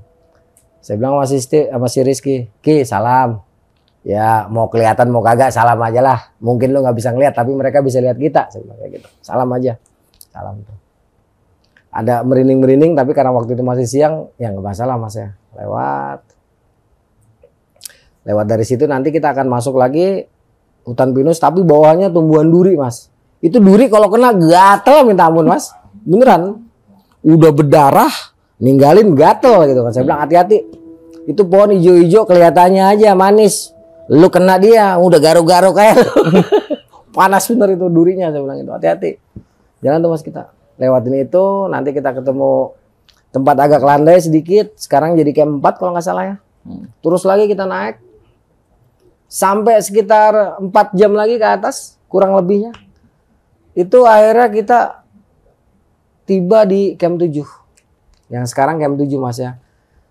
Saya bilang sama si Rizky, Ki salam. Ya mau kelihatan mau kagak salam aja lah. Mungkin lo nggak bisa ngeliat, tapi mereka bisa lihat kita. Saya bilang kayak gitu. Salam aja, salam tuh. Ada merinding-merinding, tapi karena waktu itu masih siang, ya nggak masalah mas ya. Lewat dari situ nanti kita akan masuk lagi hutan pinus, tapi bawahnya tumbuhan duri mas. Itu duri kalau kena gatel minta ampun mas, beneran. Udah berdarah, ninggalin gatel gitu kan. Saya bilang hati-hati. Itu pohon hijau-hijau kelihatannya aja manis. Lu kena dia, udah garuk-garuk kayak. Panas bener itu durinya, saya bilang itu. Hati-hati. Jalan tuh mas kita. Lewatin itu, nanti kita ketemu tempat agak landai sedikit. Sekarang jadi camp 4 kalau nggak salah ya. Terus lagi kita naik sampai sekitar 4 jam lagi ke atas, kurang lebihnya. Itu akhirnya kita tiba di camp 7. Yang sekarang camp 7 mas ya.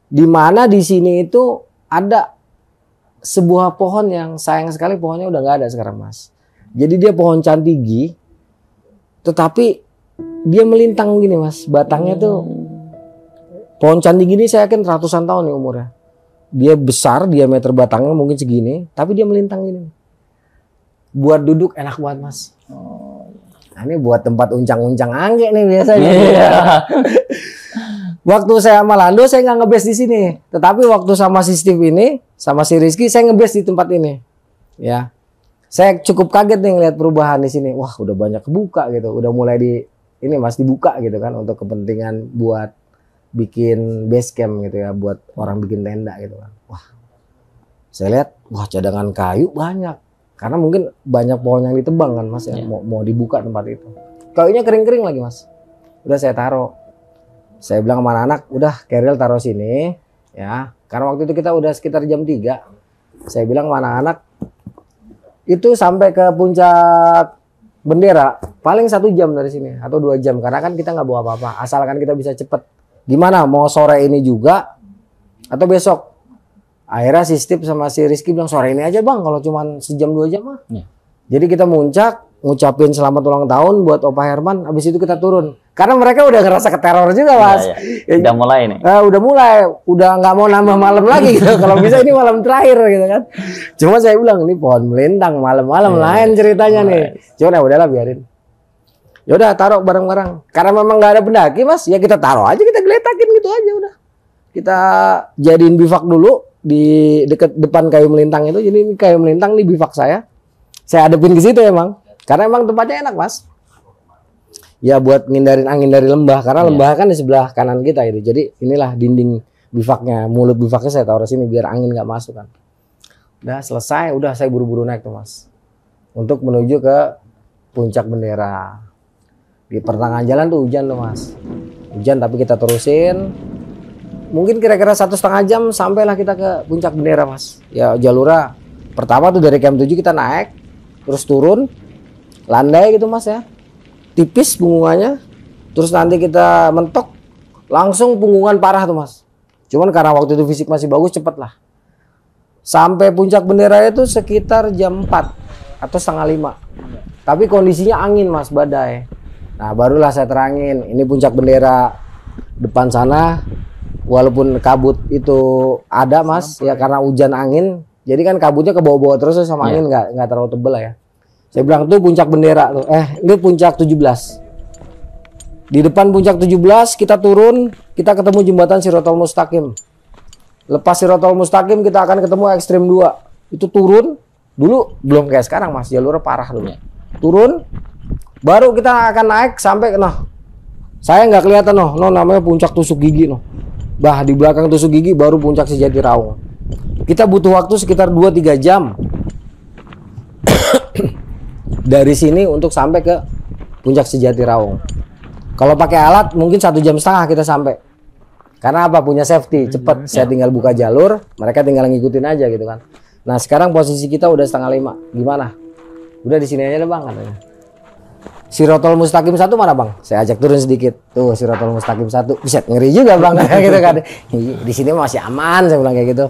Dimana di sini itu ada sebuah pohon yang sayang sekali pohonnya udah nggak ada sekarang mas. Jadi dia pohon cantigi, tetapi dia melintang gini mas, batangnya tuh pohon candi gini saya yakin ratusan tahun nih umurnya. Dia besar, diameter batangnya mungkin segini, tapi dia melintang gini. Buat duduk enak banget mas. Nah, ini buat tempat uncang-uncang angge nih biasanya. Waktu saya sama Lando saya nggak ngebase di sini, tetapi waktu sama si Steve ini, sama si Rizky saya ngebase di tempat ini. Ya, saya cukup kaget nih ngeliat perubahan di sini. Wah udah banyak kebuka gitu, udah mulai ini mas dibuka gitu kan untuk kepentingan buat bikin base camp gitu ya, buat orang bikin tenda gitu kan. Wah, saya lihat wah cadangan kayu banyak karena mungkin banyak pohon yang ditebang kan mas ya, mau dibuka tempat itu. Kayunya kering-kering lagi mas. Udah saya taruh. Saya bilang sama anak, udah keril taruh sini ya. Karena waktu itu kita udah sekitar jam 3. Saya bilang sama anak-anak itu sampai ke puncak Bendera paling 1 jam dari sini atau 2 jam karena kan kita nggak bawa apa-apa, asalkan kita bisa cepet. Gimana mau sore ini juga atau besok? Akhirnya si Steve sama si Rizky bilang sore ini aja bang, kalau cuma sejam 2 jam mah. Jadi kita muncak, ngucapin selamat ulang tahun buat Opa Herman, habis itu kita turun. Karena mereka udah ngerasa keteror juga mas.
Udah mulai nih.
Udah nggak mau nambah malam lagi gitu. Kalau bisa ini malam terakhir gitu kan. Cuma saya bilang ini pohon melintang malam-malam lain ceritanya nih. Cuma ya udahlah biarin. Ya udah taruh bareng-bareng. Karena memang nggak ada pendaki mas, ya kita taruh aja, kita geletakin gitu aja udah. Kita jadiin bivak dulu. di dekat depan kayu melintang itu. Jadi ini kayu melintang nih bivak saya. Saya hadapin ke situ emang. Karena emang tempatnya enak, Mas. Ya buat ngindarin angin dari lembah, karena lembah kan di sebelah kanan kita itu. Jadi inilah dinding bivaknya, mulut bivaknya saya taruh sini biar angin nggak masuk kan. Udah selesai, udah saya buru-buru naik tuh, Mas. Untuk menuju ke Puncak Bendera. Di pertengahan jalan tuh hujan tuh, Mas. Hujan tapi kita terusin. Mungkin kira-kira 1,5 jam sampailah kita ke Puncak Bendera, Mas. Ya jalurnya pertama tuh dari Camp 7 kita naik, terus turun, landai gitu, Mas ya. Tipis punggungannya, terus nanti kita mentok, langsung punggungan parah tuh, Mas. Cuman karena waktu itu fisik masih bagus, cepet lah. Sampai Puncak Bendera itu sekitar jam 4 atau 4:30. Tapi kondisinya angin, Mas, badai. Nah barulah saya terangin, ini Puncak Bendera depan sana. Walaupun kabut itu ada, Mas, ya karena hujan angin. Jadi kan kabutnya ke bawah-bawah terus sama angin, nggak terlalu tebel lah ya. Saya bilang tuh Puncak Bendera tuh. Ini Puncak 17. Di depan Puncak 17 kita turun, kita ketemu jembatan Shirotol Mustaqim. Lepas Shirotol Mustaqim kita akan ketemu Ekstrim 2. Itu turun, dulu belum kayak sekarang, Mas, jalurnya parah dulu. Turun, baru kita akan naik sampai nah. Saya nggak kelihatan noh, namanya Puncak Tusuk Gigi noh. Bah, di belakang Tusuk Gigi baru Puncak Sejati Raung. Kita butuh waktu sekitar 2-3 jam. Dari sini untuk sampai ke Puncak Sejati Raung. Kalau pakai alat mungkin 1,5 jam kita sampai. Karena apa? Punya safety, cepet. Saya tinggal buka jalur, mereka tinggal ngikutin aja gitu kan. Nah sekarang posisi kita udah 4:30. Gimana? Udah di sini aja deh bang katanya. Shirotol Mustaqim 1 mana bang? Saya ajak turun sedikit. Tuh Shirotol Mustaqim 1. Bisa ngeri juga bang gitu kan. Di sini masih aman saya bilang kayak gitu.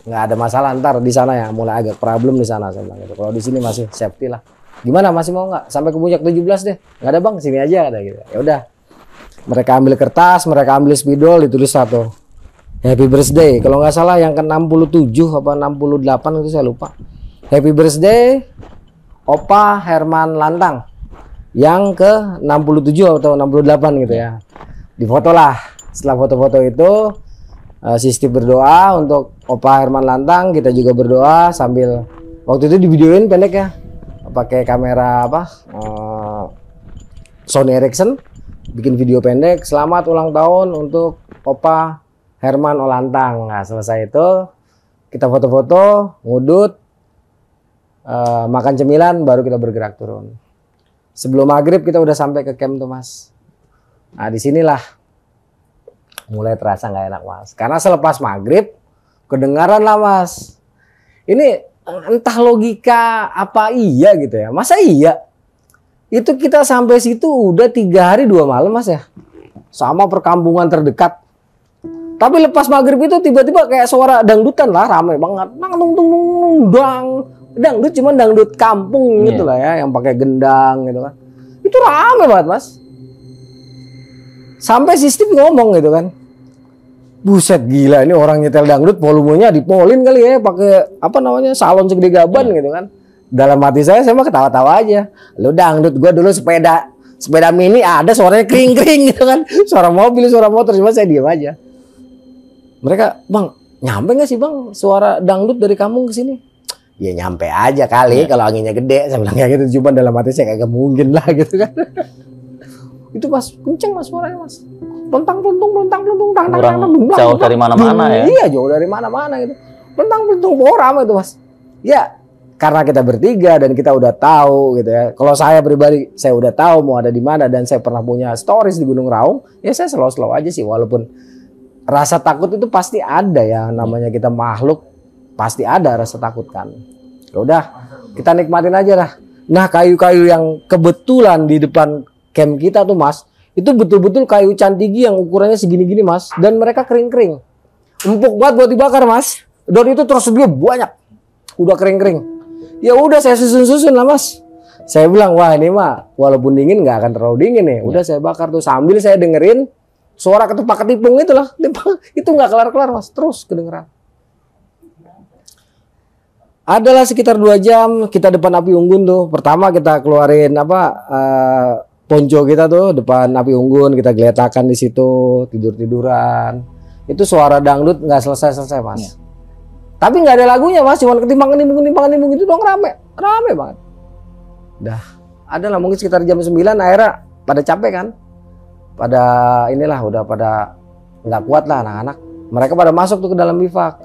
Nggak ada masalah, ntar di sana ya mulai agak problem di sana saya bilang gitu. Kalau di sini masih safety lah. Gimana masih mau nggak sampai ke Puncak 17 deh? Nggak ada bang, sini aja kata gitu. Ya udah. Mereka ambil kertas, mereka ambil spidol, ditulis satu. Happy birthday. Kalau nggak salah yang ke 67 apa 68 itu saya lupa. Happy birthday Opa Herman Lantang. Yang ke 67 atau 68 gitu ya. Difoto lah. Setelah foto-foto itu Sisti berdoa untuk Opa Herman Lantang, kita juga berdoa sambil waktu itu divideoin pendek ya, pakai kamera apa Sony Ericsson, bikin video pendek selamat ulang tahun untuk Opa Herman Olantang. Nah selesai itu kita foto-foto, ngudut, makan cemilan, baru kita bergerak turun. Sebelum maghrib kita udah sampai ke camp tuh mas. Nah disinilah mulai terasa nggak enak mas, karena selepas maghrib kedengaran lah mas. Ini entah logika apa iya gitu ya, masa iya itu kita sampai situ udah 3 hari 2 malam mas ya, sama perkampungan terdekat. Tapi lepas maghrib itu tiba-tiba kayak suara dangdutan lah, rame banget, dangdut cuman dangdut kampung gitu lah ya, yang pakai gendang gitu kan, itu rame banget mas. Sampai sistem ngomong gitu kan, buset gila ini orang nyetel dangdut volumenya dipolin kali ya, pakai apa namanya salon segede gaban gitu kan. Dalam hati saya mah ketawa-tawa aja. Lu dangdut, gua dulu sepeda mini ada suaranya kring-kring gitu kan, suara mobil, suara motor, cuma saya diam aja. Mereka, bang nyampe nggak sih bang suara dangdut dari kampung ke sini? Ya nyampe aja kali kalau anginnya gede, saya bilang kayak gitu. Cuma dalam hati saya kagak mungkin lah gitu kan. Itu mas kenceng mas suaranya mas, pelentang jauh dari mana-mana ya. Iya jauh dari mana-mana gitu, pelentang ramai itu mas. Ya karena kita bertiga dan kita udah tahu gitu ya. Kalau saya pribadi saya udah tahu mau ada di mana dan saya pernah punya stories di Gunung Raung, ya saya slow aja sih. Walaupun rasa takut itu pasti ada ya, namanya kita makhluk pasti ada rasa takut kan. Ya udah kita nikmatin aja lah. Nah kayu-kayu yang kebetulan di depan camp kita tuh mas, itu betul-betul kayu cantigi yang ukurannya segini-gini mas, dan mereka kering-kering, empuk banget buat dibakar mas. Dan itu tersedia banyak, udah kering-kering. Ya udah saya susun-susun lah mas. Saya bilang wah ini mah walaupun dingin nggak akan terlalu dingin nih. Udah saya bakar tuh sambil saya dengerin suara ketupat ketipung itu lah. Itu nggak kelar-kelar mas, terus kedengeran. Adalah sekitar 2 jam kita depan api unggun tuh. Pertama kita keluarin apa ponco kita tuh depan api unggun, kita geletakan di situ, tidur-tiduran. itu suara dangdut nggak selesai mas. Tapi nggak ada lagunya mas, cuma ketimbang itu dong, rame banget. Dah, adalah mungkin sekitar jam 9 akhirnya pada capek kan, pada inilah udah pada nggak kuat lah anak-anak. Mereka pada masuk tuh ke dalam bivak.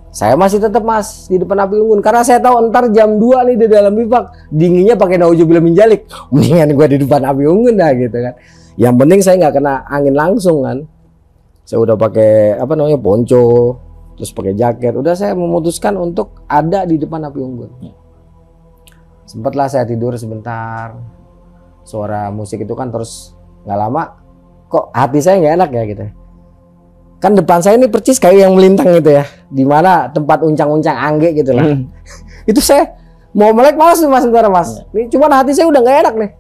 Saya masih tetap mas di depan api unggun karena saya tahu ntar jam 2 nih di dalam bivak dinginnya pakai nauzubillah min dzalik. Mendingan gue di depan api unggun dah gitu kan. Yang penting saya nggak kena angin langsung kan. Saya udah pakai ponco, terus pakai jaket. Udah saya memutuskan untuk ada di depan api unggun. Sempatlah saya tidur sebentar. Suara musik itu kan terus nggak lama kok hati saya nggak enak ya gitu. Kan depan saya ini percis kayak yang melintang gitu ya, di mana tempat uncang-uncang angge gitu lah. Itu saya mau melek malas nih mas, sebentar mas. Ini cuma hati saya udah nggak enak nih.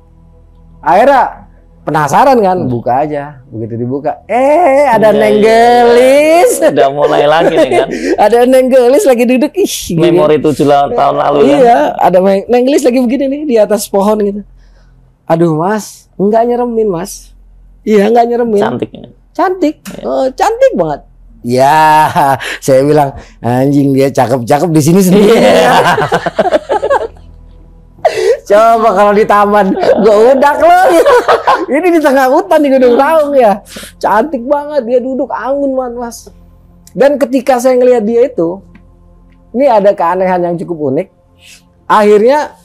Akhirnya penasaran kan, buka aja. Begitu dibuka, ada Neng Gelis.
Udah mulai lagi nih kan.
Ada Neng Gelis lagi duduk,
Memori 7 tahun lalu kan.
Iya, ada Neng Gelis lagi begini nih di atas pohon gitu. Aduh mas, nggak nyeremin mas. Iya nggak nyeremin. Cantik, cantik banget. Ya, saya bilang anjing dia cakep di sini sendiri. Coba kalau di taman, gue udak loh. Ini di tengah hutan di Gunung Raung ya, cantik banget dia duduk anggun banget mas. Dan ketika saya ngelihat dia itu, ini ada keanehan yang cukup unik. Akhirnya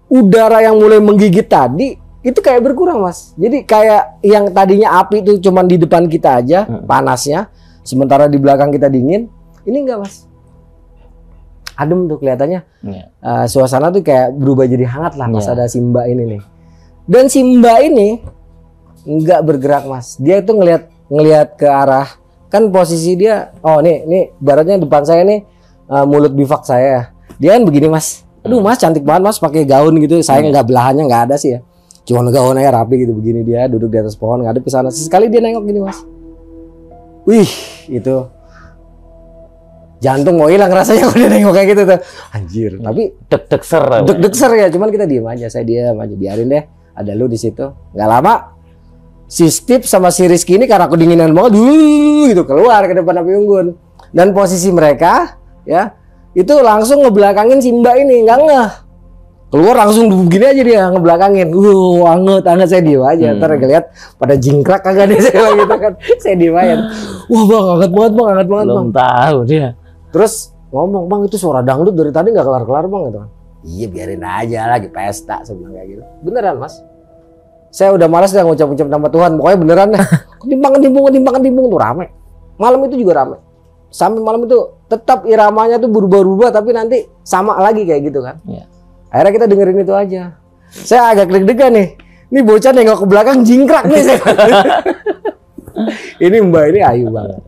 udara yang mulai menggigit tadi itu kayak berkurang mas. Jadi kayak yang tadinya api itu cuman di depan kita aja panasnya, sementara di belakang kita dingin. Ini enggak mas, adem tuh kelihatannya. Suasana tuh kayak berubah jadi hangat lah pas ada si Mbak ini nih. Dan si Mbak ini enggak bergerak mas. Dia itu ngelihat ke arah, kan posisi dia, nih baratnya depan saya nih, mulut bivak saya. Dia kan begini mas. Aduh mas cantik banget mas pakai gaun gitu. Saya nggak belahannya nggak ada sih ya. Cuma gaunnya rapi gitu begini, dia duduk di atas pohon ngadep ke sana. Sesekali dia nengok gini mas. Wih, itu jantung mau hilang rasanya kalau dia nengok kayak gitu tuh. Anjir, tapi deg-deg ser ya. Cuman kita diem aja, saya diem aja, biarin deh. Ada lu di situ. Nggak lama, si Steve sama si Rizky ini karena kedinginan banget, gitu keluar ke depan api unggun. Dan posisi mereka, ya, itu langsung ngebelakangin si Mbak ini, nggak ngeh. Keluar langsung begini aja dia ngebelakangin. Anget saya diem aja. Ntar ngeliat pada jingkrak kagak nih saya gitu kan. Saya diem aja. Wah bang, anget banget bang.
Belum tahu dia.
Terus ngomong, bang itu suara dangdut dari tadi nggak kelar-kelar bang gitu kan. Iya biarin aja lagi pesta, saya bilang kayak gitu. Beneran mas. Saya udah malas udah ngucap-ngucap nama Tuhan. Pokoknya beneran dah. Timbangan tuh rame. Malam itu juga rame. Sampai malam itu tetap iramanya tuh berubah-ubah, tapi nanti sama lagi kayak gitu kan. Akhirnya kita dengerin itu aja. Saya agak deg-degan nih. Ini bocah nengok ke belakang jingkrak nih saya. Ini Mbak ini ayu banget.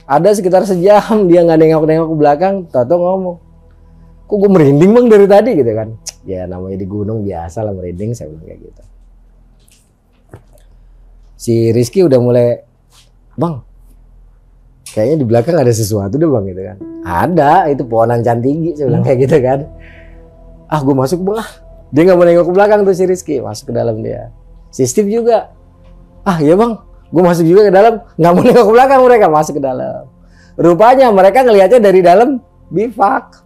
Ada sekitar sejam dia nggak nengok-nengok ke belakang, tato ngomong, kok gue merinding bang dari tadi gitu kan. Ya namanya di gunung biasa lah merinding, saya bilang kayak gitu. Si Rizky udah mulai, bang kayaknya di belakang ada sesuatu deh bang gitu kan. Ada, itu pohonan cantigi, saya bilang kayak gitu kan. Gue masuk bang lah. Dia nggak mau nengok ke belakang tuh si Rizky, masuk ke dalam dia. Si Steve juga, iya bang, gue masuk juga ke dalam, nggak mau nengok ke belakang, mereka masuk ke dalam. Rupanya mereka ngelihatnya dari dalam bivak.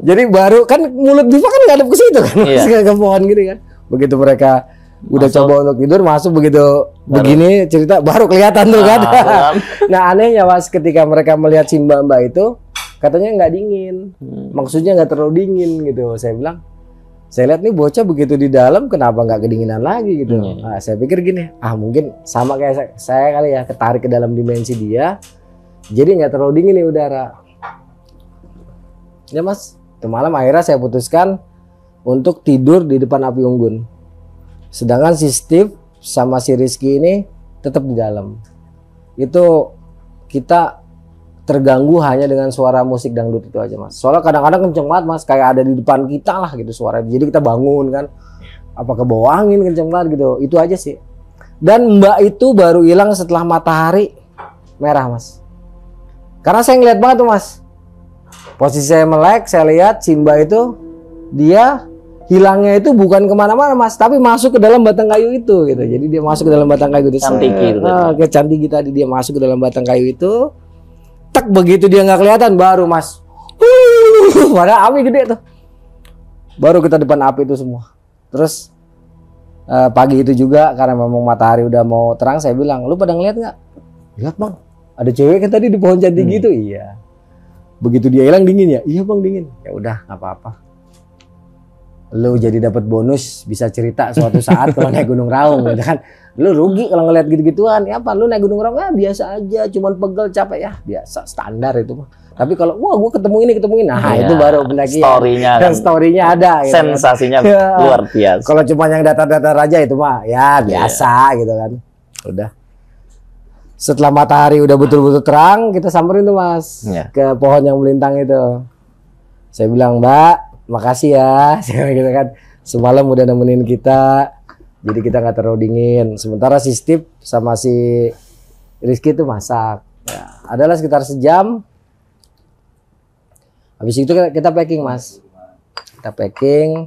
Jadi baru kan mulut bivak kan ngadep ke situ kan, ke pohon gini kan. Begitu mereka udah coba untuk tidur, masuk begitu begini cerita baru kelihatan tuh kan. Nah anehnya mas, ketika mereka melihat si mbak itu katanya nggak dingin, maksudnya nggak terlalu dingin gitu. Saya bilang, saya lihat nih bocah begitu di dalam kenapa nggak kedinginan lagi gitu. Nah, saya pikir gini, mungkin sama kayak saya kali ya, ketarik ke dalam dimensi dia, jadi nggak terlalu dingin nih udara. Ya mas, itu malam akhirnya saya putuskan untuk tidur di depan api unggun. Sedangkan si Steve sama si Rizky ini tetap di dalam. Itu kita terganggu hanya dengan suara musik dangdut itu aja mas. Soalnya kadang-kadang kenceng banget mas, kayak ada di depan kita lah gitu suara. Jadi kita bangun kan, apa ke bawah angin kenceng banget gitu. Itu aja sih. Dan mbak itu baru hilang setelah matahari merah mas. Karena saya ngeliat banget tuh mas. Posisi saya melek, saya lihat si mbak itu dia hilangnya itu bukan kemana-mana mas, tapi masuk ke dalam batang kayu itu gitu. Jadi dia masuk ke dalam batang kayu itu.
Cantiki itu.
Ke cantiki tadi dia masuk ke dalam batang kayu itu. Tak begitu dia nggak kelihatan baru mas. Padahal api gede tuh. Baru kita depan api itu semua. Terus pagi itu juga karena memang matahari udah mau terang, saya bilang, lu pada ngeliat nggak? Lihat bang, ada cewek kan tadi di pohon cantiki gitu. Iya. Begitu dia hilang dingin ya? Iya bang dingin. Ya udah nggak apa-apa. Lu jadi dapat bonus bisa cerita suatu saat kalau naik Gunung Raung gitu kan. Lu rugi kalau ngeliat gitu-gituan. Ya apa lu naik Gunung Raung biasa aja, cuman pegel capek ya, biasa standar itu mah. Tapi kalau wah gua ketemu ini, nah
Iya,
itu baru pendakian.
story-nya kan.
Story-nya ada gitu.
Sensasinya
Ya.
luar biasa.
Kalau cuma yang datar-datar aja itu mah ya biasa gitu kan. Udah. Setelah matahari udah betul-betul terang, kita samperin tuh mas
Iya.
ke pohon yang melintang itu. Saya bilang, Mbak, makasih ya, saya gitu kan. Semalam udah nemenin kita, jadi kita nggak terlalu dingin. Sementara si Steve sama si Rizky itu masak. Ya, adalah sekitar sejam. Habis itu kita packing mas. Kita packing.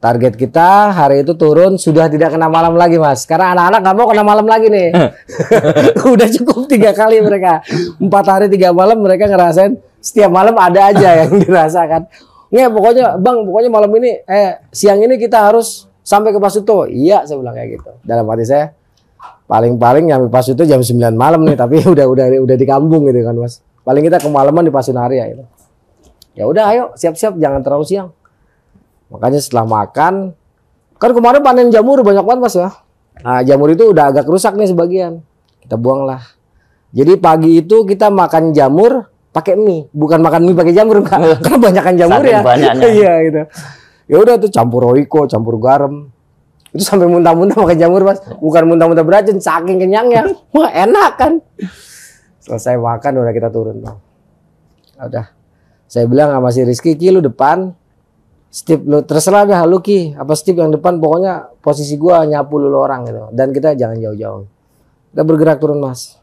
Target kita hari itu turun sudah tidak kena malam lagi mas. Karena anak-anak nggak mau kena malam lagi nih. Udah cukup 3 kali mereka. 4 hari 3 malam mereka ngerasain setiap malam ada aja yang dirasakan. Nggak pokoknya bang, pokoknya malam ini siang ini kita harus sampai ke Pasuto. Iya saya bilang kayak gitu. Dalam hati saya paling-paling nyampe Pasuto jam 9 malam nih, tapi udah di kampung gitu kan mas. Paling kita kemalaman di Pasunaria itu. Ya udah ayo siap-siap jangan terlalu siang. Makanya setelah makan, kan kemarin panen jamur banyak banget mas ya. Nah jamur itu udah agak rusak nih sebagian, kita buang lah. Jadi pagi itu kita makan jamur pakai mie, bukan makan mie pakai jamur enggak, karena banyakan jamur
Saking
ya.
banyaknya.
Iya gitu. Ya udah tuh campur roiko, campur garam. Itu sampai muntah-muntah makan jamur mas, bukan muntah-muntah beracun, saking kenyangnya. Wah enak kan. Selesai makan udah kita turun tuh. Udah. Saya bilang sama si Rizky, Ki lu depan. Steve lu terserah dah lu Ki, apa Steve yang depan, pokoknya posisi gua nyapu lu orang gitu. Dan kita jangan jauh-jauh. Kita bergerak turun mas.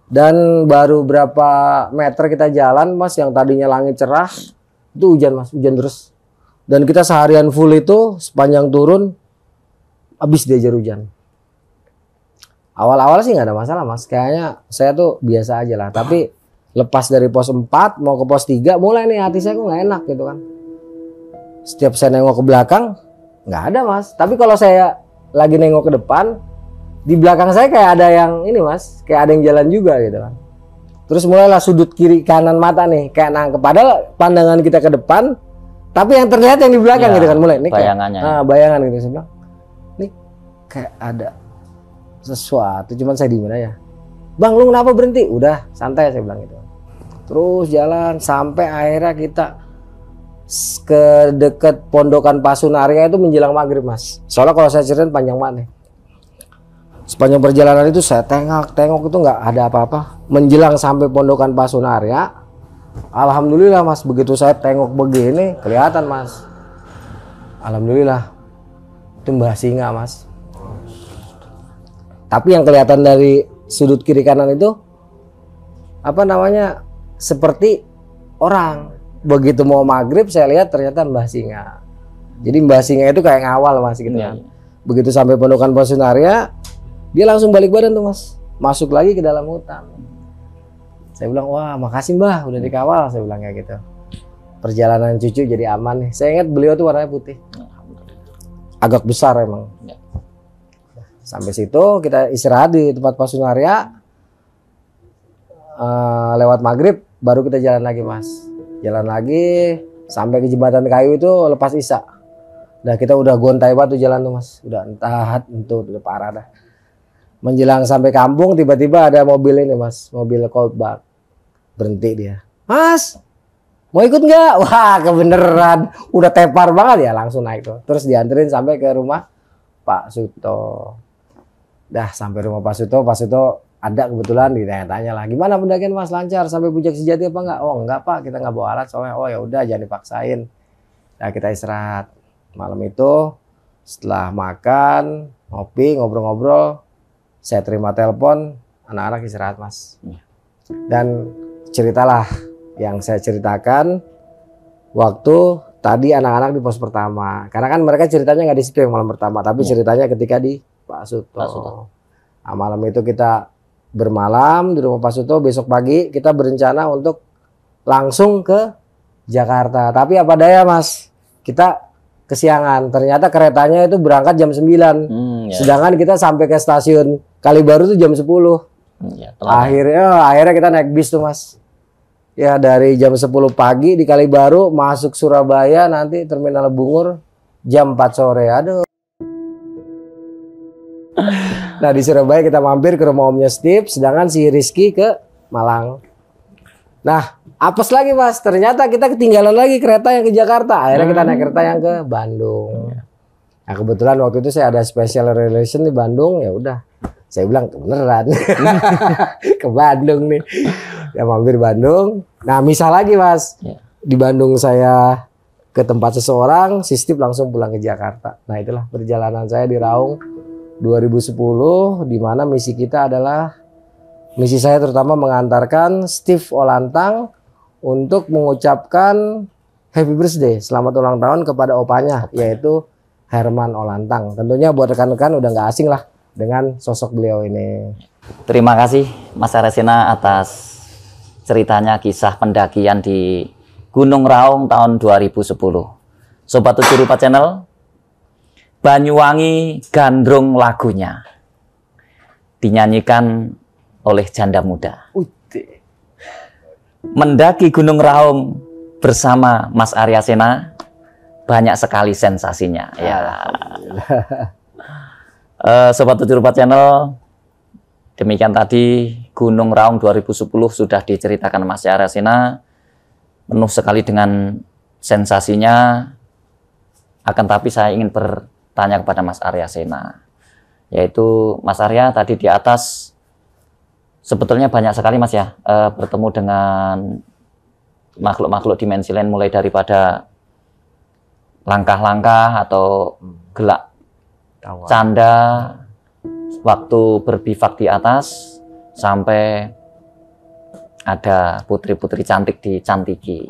Dan baru berapa meter kita jalan mas, yang tadinya langit cerah itu hujan mas, hujan terus. Dan kita seharian full itu sepanjang turun habis diajar hujan. Awal-awal sih nggak ada masalah mas, kayaknya saya tuh biasa aja lah. Tapi lepas dari pos 4 mau ke pos 3 mulai nih hati saya kok nggak enak gitu kan. Setiap saya nengok ke belakang nggak ada mas, tapi kalau saya lagi nengok ke depan, di belakang saya kayak ada yang ini mas, kayak ada yang jalan juga gitu kan. Terus mulailah sudut kiri kanan mata nih kayak nangkep, padahal pandangan kita ke depan tapi yang terlihat yang di belakang
Ya,
gitu kan. Mulai ini
bayangannya.
kayak, bayangan gitu. Saya bilang ini kayak ada sesuatu, cuman saya diemin aja. Bang lu kenapa berhenti? Udah santai saya bilang gitu. Terus jalan sampai akhirnya kita ke dekat pondokan Pasunaria itu menjelang maghrib mas. Soalnya kalau saya ceritain panjang banget nih. Sepanjang perjalanan itu saya tengok itu nggak ada apa-apa. Menjelang sampai pondokan Pasunaria, alhamdulillah mas, begitu saya tengok begini kelihatan mas. Alhamdulillah itu Mbah Singa mas. Tapi yang kelihatan dari sudut kiri kanan itu apa namanya, seperti orang. Begitu mau maghrib saya lihat ternyata Mbah Singa. Jadi Mbah Singa itu kayak ngawal mas gitu kan. Begitu sampai pondokan Pasunaria dia langsung balik badan tuh mas, masuk lagi ke dalam hutan. Saya bilang wah makasih Mbah udah dikawal, saya bilang kayak gitu. Perjalanan cucu jadi aman nih. Saya ingat beliau tuh warnanya putih, agak besar emang. Sampai situ kita istirahat di tempat Pasunaria. Lewat maghrib baru kita jalan lagi mas. Jalan lagi sampai ke jembatan kayu itu lepas isya. Nah kita udah gontai batu jalan tuh mas, udah entah udah parah dah. Menjelang sampai kampung tiba-tiba ada mobil ini mas, mobil cold bug. Berhenti dia. Mas, mau ikut nggak? Wah kebeneran, udah tepar banget ya, langsung naik tuh. Terus dianterin sampai ke rumah Pak Suto. Dah sampai rumah Pak Suto ada kebetulan ditanya-tanya lah, gimana pendakian mas, lancar sampai puncak sejati apa enggak? Oh enggak pak, kita nggak bawa alat soalnya. Oh ya udah jangan dipaksain. Nah kita istirahat malam itu. Setelah makan ngopi ngobrol-ngobrol, saya terima telepon, anak-anak istirahat mas. Dan ceritalah yang saya ceritakan waktu tadi anak-anak di pos pertama. Karena kan mereka ceritanya nggak di situ yang malam pertama, tapi ceritanya ketika di Pak Suto. Nah, malam itu kita bermalam di rumah Pak Suto. Besok pagi kita berencana untuk langsung ke Jakarta. Tapi apa daya Mas, kita kesiangan. Ternyata keretanya itu berangkat jam 9. Sedangkan kita sampai ke stasiun Kalibaru itu jam 10. Akhirnya kita naik bis tuh Mas. Ya dari jam 10 pagi di Kalibaru masuk Surabaya, nanti Terminal Bungur jam 4 sore. Aduh. Nah di Surabaya kita mampir ke rumah omnya Steve, sedangkan si Rizky ke Malang. Nah apes lagi Mas, ternyata kita ketinggalan lagi kereta yang ke Jakarta. Akhirnya kita naik kereta yang ke Bandung. Nah kebetulan waktu itu saya ada special relation di Bandung, ya udah. Saya bilang beneran ke Bandung nih. Ya mampir Bandung. Nah misal lagi Mas, di Bandung saya ke tempat seseorang, si Steve langsung pulang ke Jakarta. Nah itulah perjalanan saya di Raung 2010, di mana misi kita adalah, misi saya terutama mengantarkan Steve Olantang untuk mengucapkan happy birthday, selamat ulang tahun kepada opanya, yaitu Herman Olantang. Tentunya buat rekan-rekan udah nggak asing lah dengan sosok beliau ini.
Terima kasih Mas Aryasena atas ceritanya, kisah pendakian di Gunung Raung tahun 2010. Sobat 7 Rupa Channel, Banyuwangi Gandrung lagunya dinyanyikan oleh janda muda. Mendaki Gunung Raung bersama Mas Aryasena banyak sekali sensasinya. Ya. Sobat 7 Rupa Channel, demikian tadi Gunung Raung 2010 sudah diceritakan Mas Aryasena, penuh sekali dengan sensasinya. Akan tapi saya ingin bertanya kepada Mas Aryasena, yaitu Mas Arya tadi di atas sebetulnya banyak sekali Mas ya, bertemu dengan makhluk-makhluk dimensi lain, mulai daripada langkah-langkah atau gelak canda waktu berbivak di atas, sampai ada putri-putri cantik dicantiki.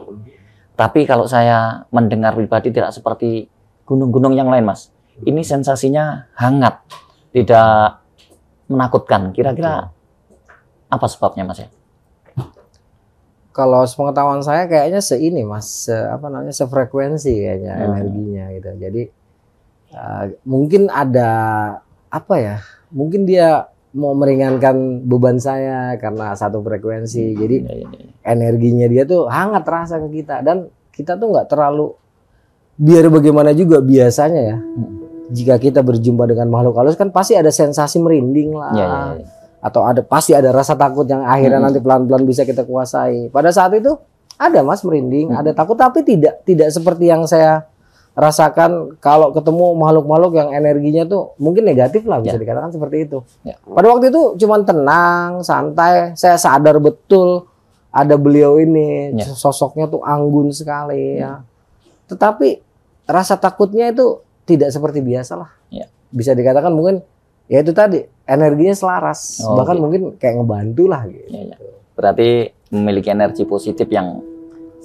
Tapi kalau saya mendengar pribadi tidak seperti gunung-gunung yang lain Mas. Ini sensasinya hangat, tidak menakutkan. Kira-kira apa sebabnya Mas ya?
Kalau sepengetahuan saya kayaknya seini Mas, sefrekuensi kayaknya energinya gitu. Jadi mungkin ada apa ya? Mungkin dia mau meringankan beban saya karena satu frekuensi. Jadi energinya dia tuh hangat terasa ke kita, dan kita tuh nggak terlalu, biar bagaimana juga biasanya ya. Jika kita berjumpa dengan makhluk halus kan pasti ada sensasi merinding lah. Atau pasti ada rasa takut yang akhirnya nanti pelan-pelan bisa kita kuasai. Pada saat itu ada Mas merinding, ada takut, tapi tidak seperti yang saya rasakan kalau ketemu makhluk-makhluk yang energinya tuh mungkin negatif lah, bisa dikatakan seperti itu. Pada waktu itu cuman tenang, santai, saya sadar betul ada beliau ini, sosoknya tuh anggun sekali ya. Tetapi rasa takutnya itu tidak seperti biasa lah. Bisa dikatakan mungkin ya itu tadi, energinya selaras, bahkan mungkin kayak ngebantu lah gitu.
Berarti memiliki energi positif yang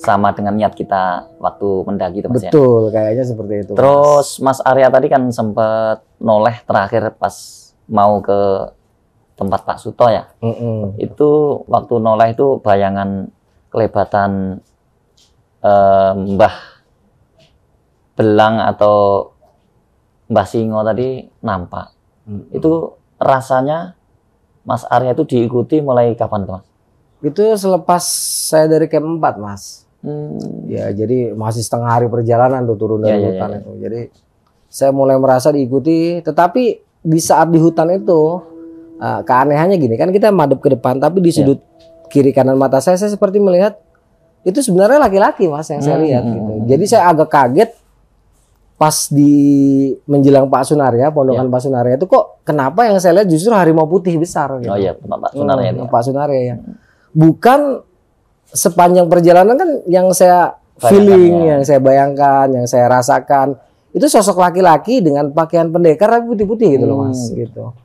sama dengan niat kita waktu mendaki itu Mas.
Betul, kayaknya seperti itu.
Terus Mas Arya tadi kan sempat noleh terakhir pas mau ke tempat Pak Suto ya. Itu waktu noleh itu bayangan kelebatan Mbah Belang atau Mbah Singo tadi nampak. Itu rasanya Mas Arya itu diikuti mulai kapan tuh Mas?
Itu selepas saya dari camp 4 Mas. Ya jadi masih setengah hari perjalanan tuh turun dari hutan itu. Jadi saya mulai merasa diikuti. Tetapi di saat di hutan itu keanehannya gini, kan kita madep ke depan, tapi di sudut kiri kanan mata saya seperti melihat itu sebenarnya laki-laki Mas yang saya lihat gitu. Jadi saya agak kaget pas di menjelang Pak Sunaria, pondokan Pak Sunaria itu, kok kenapa yang saya lihat justru harimau putih besar gitu.
Pak Sunaria itu.
Pak Sunaria ya. Bukan sepanjang perjalanan kan yang saya feeling, yang saya bayangkan, yang saya rasakan itu sosok laki-laki dengan pakaian pendekar tapi putih-putih gitu loh Mas gitu.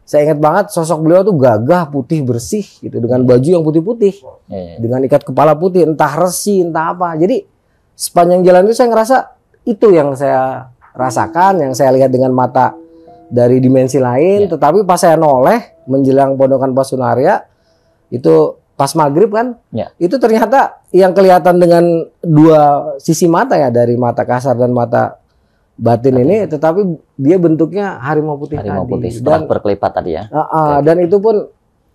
Saya ingat banget sosok beliau tuh gagah, putih, bersih gitu, dengan baju yang putih-putih, dengan ikat kepala putih, entah resi entah apa. Jadi sepanjang jalan itu saya ngerasa itu yang saya rasakan, yang saya lihat dengan mata dari dimensi lain. Tetapi pas saya noleh menjelang Pondokan Pasunarya itu pas maghrib kan, itu ternyata yang kelihatan dengan dua sisi mata ya, dari mata kasar dan mata batin ini, tetapi dia bentuknya harimau putih tadi.
Setelah berkelipat tadi ya.
Dan itu pun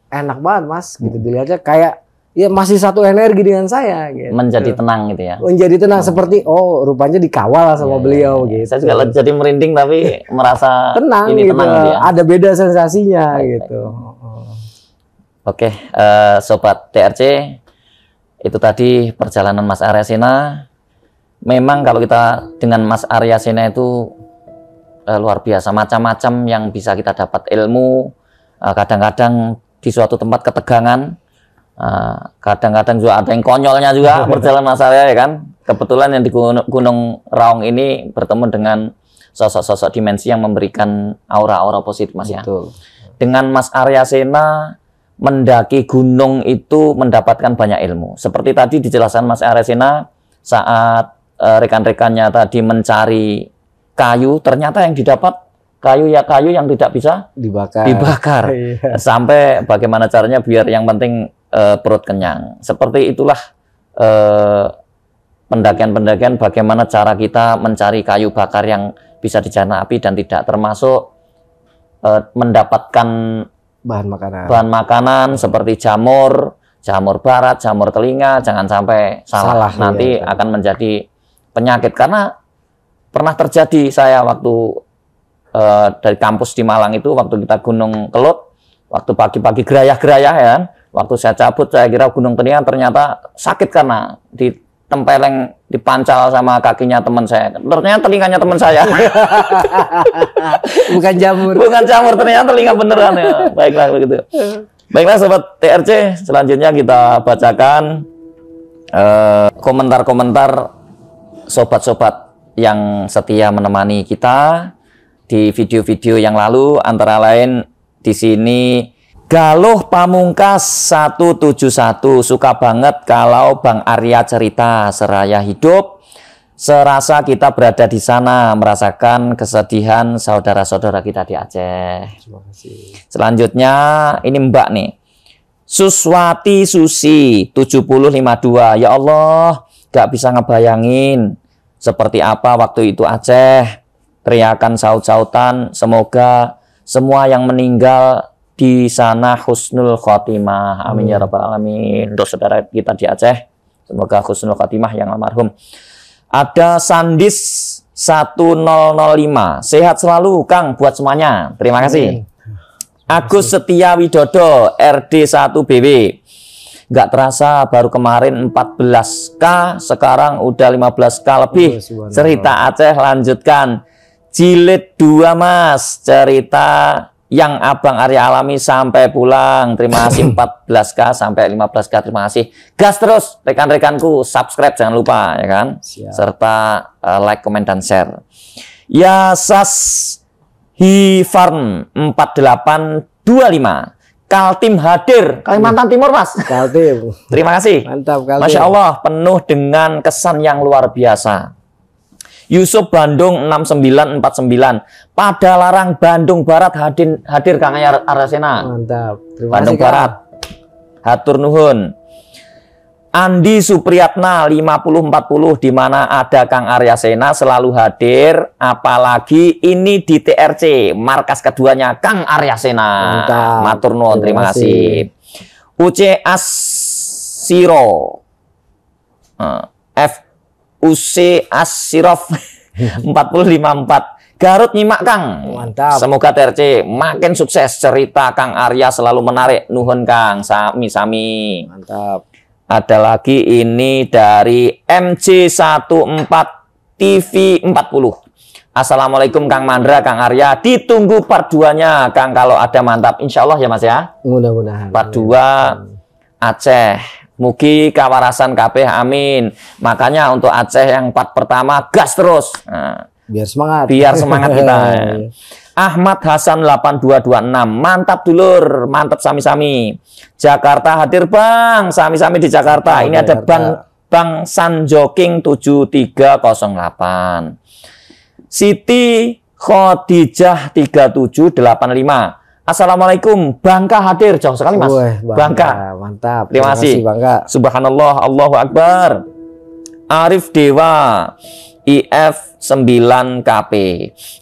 enak banget Mas, gitu dilihatnya kayak ya masih satu energi dengan saya gitu.
Menjadi tenang gitu ya.
Menjadi tenang seperti rupanya dikawal sama beliau gitu.
Saya juga jadi merinding tapi merasa
tenang
ini
gitu.
Tenang gitu ya.
Ada beda sensasinya gitu.
Oke, Sobat TRC, itu tadi perjalanan Mas Arya Sena. Memang kalau kita dengan Mas Arya Sena itu luar biasa, macam-macam yang bisa kita dapat ilmu. Kadang-kadang di suatu tempat ketegangan, kadang-kadang juga ada yang konyolnya juga perjalanan Mas Arya ya kan. Kebetulan yang di Gunung Raung ini bertemu dengan sosok-sosok dimensi yang memberikan aura-aura positif Mas ya. Dengan Mas Arya Sena mendaki gunung itu mendapatkan banyak ilmu. Seperti tadi dijelaskan Mas Arya Sena saat rekan-rekannya tadi mencari kayu, ternyata yang didapat kayu yang tidak bisa dibakar. Sampai bagaimana caranya biar yang penting perut kenyang. Seperti itulah pendakian-pendakian bagaimana cara kita mencari kayu bakar yang bisa dijarah api dan tidak termasuk mendapatkan bahan makanan seperti jamur barat, jamur telinga, jangan sampai salah nanti akan menjadi penyakit. Karena pernah terjadi saya waktu dari kampus di Malang itu, waktu kita Gunung Kelut, waktu pagi-pagi gerayah-gerayah ya, waktu saya cabut saya kira gunung telinga, ternyata sakit karena ditempeleng, dipancal sama kakinya teman saya. Ternyata telinganya teman saya. Bukan jamur, ternyata telinga beneran ya. Baiklah begitu. Baiklah Sobat TRC, selanjutnya kita bacakan komentar-komentar sobat-sobat yang setia menemani kita di video-video yang lalu. Antara lain di sini Galuh Pamungkas 171, suka banget kalau Bang Arya cerita seraya hidup. Serasa kita berada di sana, merasakan kesedihan saudara-saudara kita di Aceh. Terima kasih. Selanjutnya ini Mbak nih, Suswati Susi 7052. Ya Allah, gak bisa ngebayangin seperti apa waktu itu Aceh. Teriakan saut-sautan, semoga semua yang meninggal di sana husnul khotimah. Amin ya rabbal alamin. Untuk saudara kita di Aceh, semoga husnul khotimah yang almarhum. Ada Sandis 1005. Sehat selalu Kang buat semuanya. Terima kasih. Agus Setia Widodo RD 1BW. Nggak terasa baru kemarin 14K, sekarang udah 15K lebih. Cerita Aceh lanjutkan. Jilid 2 Mas, cerita yang Abang Arya alami sampai pulang. Terima kasih 14K sampai 15K, terima kasih. Gas terus rekan-rekanku, subscribe jangan lupa ya kan. Siap. Serta like, comment dan share. Yasas Hifarn 4825. Kaltim hadir Kalimantan Timur Mas. Kaltim. Terima kasih. Mantap Kaltim. Masya Allah, penuh dengan kesan yang luar biasa. Yusuf Bandung 6949. Pada larang Bandung Barat hadir Kang Arya Sena. Mantap. Terima Bandung kasih, Barat. Hatur nuhun. Andi Supriyatna 5040, di mana ada Kang Arya Sena selalu hadir, apalagi ini di TRC, markas keduanya Kang Arya Sena. Mantap. Matur nuhun, terima kasih. UC Asiro. UC Asirof 454. Garut nyimak Kang. Mantap. Semoga TRC makin sukses, cerita Kang Arya selalu menarik. Nuhun Kang, sami-sami. Mantap. Ada lagi ini dari MC14 TV 40. Assalamualaikum Kang Mandra, Kang Arya. Ditunggu part 2-nya Kang kalau ada, mantap. Insya Allah ya Mas ya. Mudah-mudahan. Part 2 Aceh. Mugi kawarasan kabeh, amin. Makanya untuk Aceh yang part pertama gas terus. Nah, biar semangat. Biar semangat kita. Ahmad Hasan 8226. Mantap dulur, mantap sami-sami. Jakarta hadir Bang, sami-sami di Jakarta. Ini ada Bang Bang Sanjoking 7308. Siti Khadijah 3785. Assalamualaikum, Bangka hadir, jauh sekali Mas. Bangka,
mantap.
Terima kasih
Bangka.
Subhanallah, Allahu Akbar. Arif Dewa IF 9KP.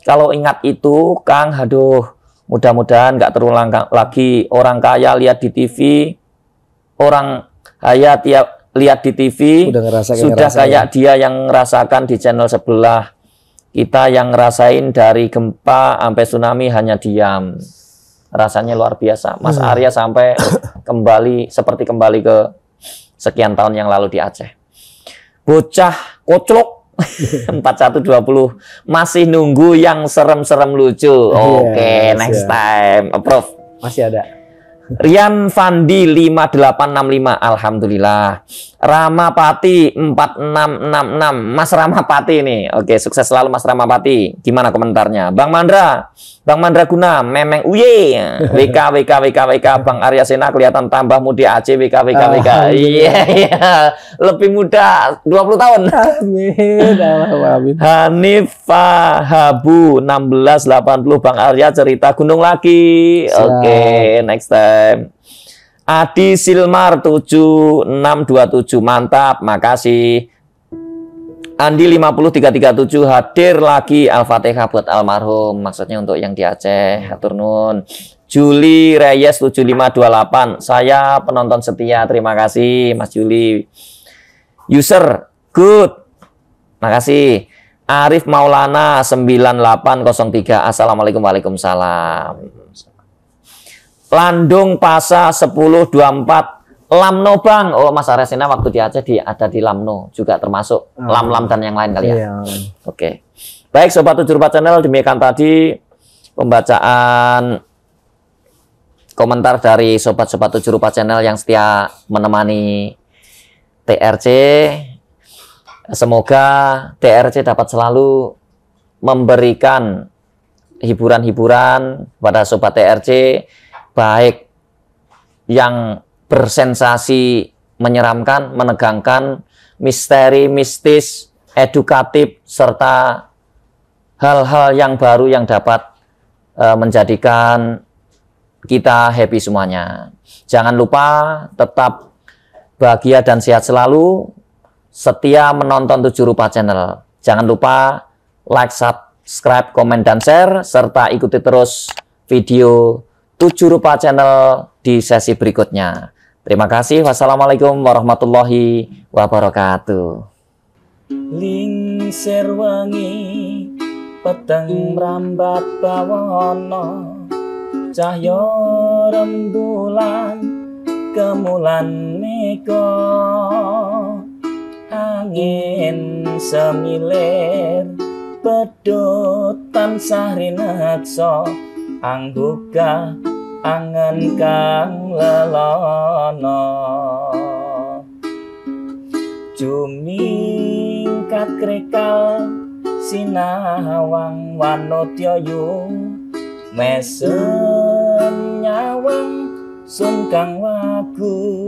Kalau ingat itu Kang, aduh, mudah-mudahan nggak terulang lagi. Orang kaya lihat di TV, orang kaya tiap lihat di TV sudah kayak dia yang ngerasakan di channel sebelah. Kita yang ngerasain dari gempa sampai tsunami hanya diam. Rasanya luar biasa. Mas Arya sampai seperti kembali ke sekian tahun yang lalu di Aceh. Bocah koclok 4120 masih nunggu yang serem-serem lucu. Oke, next time. Approve.
Masih ada.
Rian Fandi 5865, alhamdulillah. Ramapati 4666, Mas Ramapati nih. Oke, sukses selalu Mas Ramapati. Gimana komentarnya? Bang Mandra Guna, Memeng Uye, WK, Bang Arya Sena kelihatan tambah muda Aceh, WK. Iya, lebih muda 20 tahun.
Amin.
Hanifah Habu 1680, Bang Arya cerita gunung lagi. Oke, next time. Adi Silmar 7627, mantap, makasih. Andi 50337 hadir lagi, Al-Fatihah buat almarhum, maksudnya untuk yang di Aceh, hatur nun. Juli Reyes 7528, saya penonton setia, terima kasih Mas Juli. User good, makasih. Arif Maulana 9803, Assalamualaikum, waalaikumsalam. Landung Pasa 1024, Lamno Bang. Oh, Mas Aresina waktu di Aceh ada di Lamno juga, termasuk Lam-Lam dan yang lain kali ya.
Iya.
Oke. Baik Sobat 74 Channel, demikian tadi pembacaan komentar dari Sobat-Sobat 74 Channel yang setia menemani TRC. Semoga TRC dapat selalu memberikan hiburan-hiburan pada Sobat TRC, baik yang bersensasi, menyeramkan, menegangkan, misteri, mistis, edukatif, serta hal-hal yang baru yang dapat menjadikan kita happy semuanya. Jangan lupa tetap bahagia dan sehat selalu, setia menonton 7 Rupa Channel. Jangan lupa like, subscribe, komen, dan share, serta ikuti terus video 7 Rupa Channel di sesi berikutnya. Terima kasih. Wassalamualaikum warahmatullahi wabarakatuh. Lingsir wengi peteng mrambat bawana, cahya rembulan kemulan mega, angin semilir pedhot tansah rineksa, angguga angen kang lelono, jumingkat krekal sinawang wanodyayu, mesem nyawang sun kang wagu,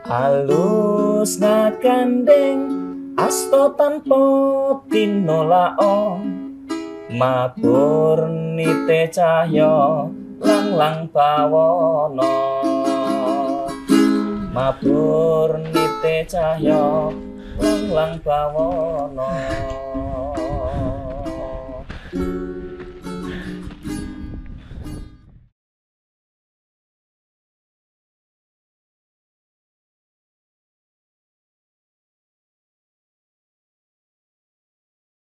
halus ngakandeng asta tanpa tinolaong, mabur nite cahya lang-lang bawana, mabur nite cahya lang-lang bawana.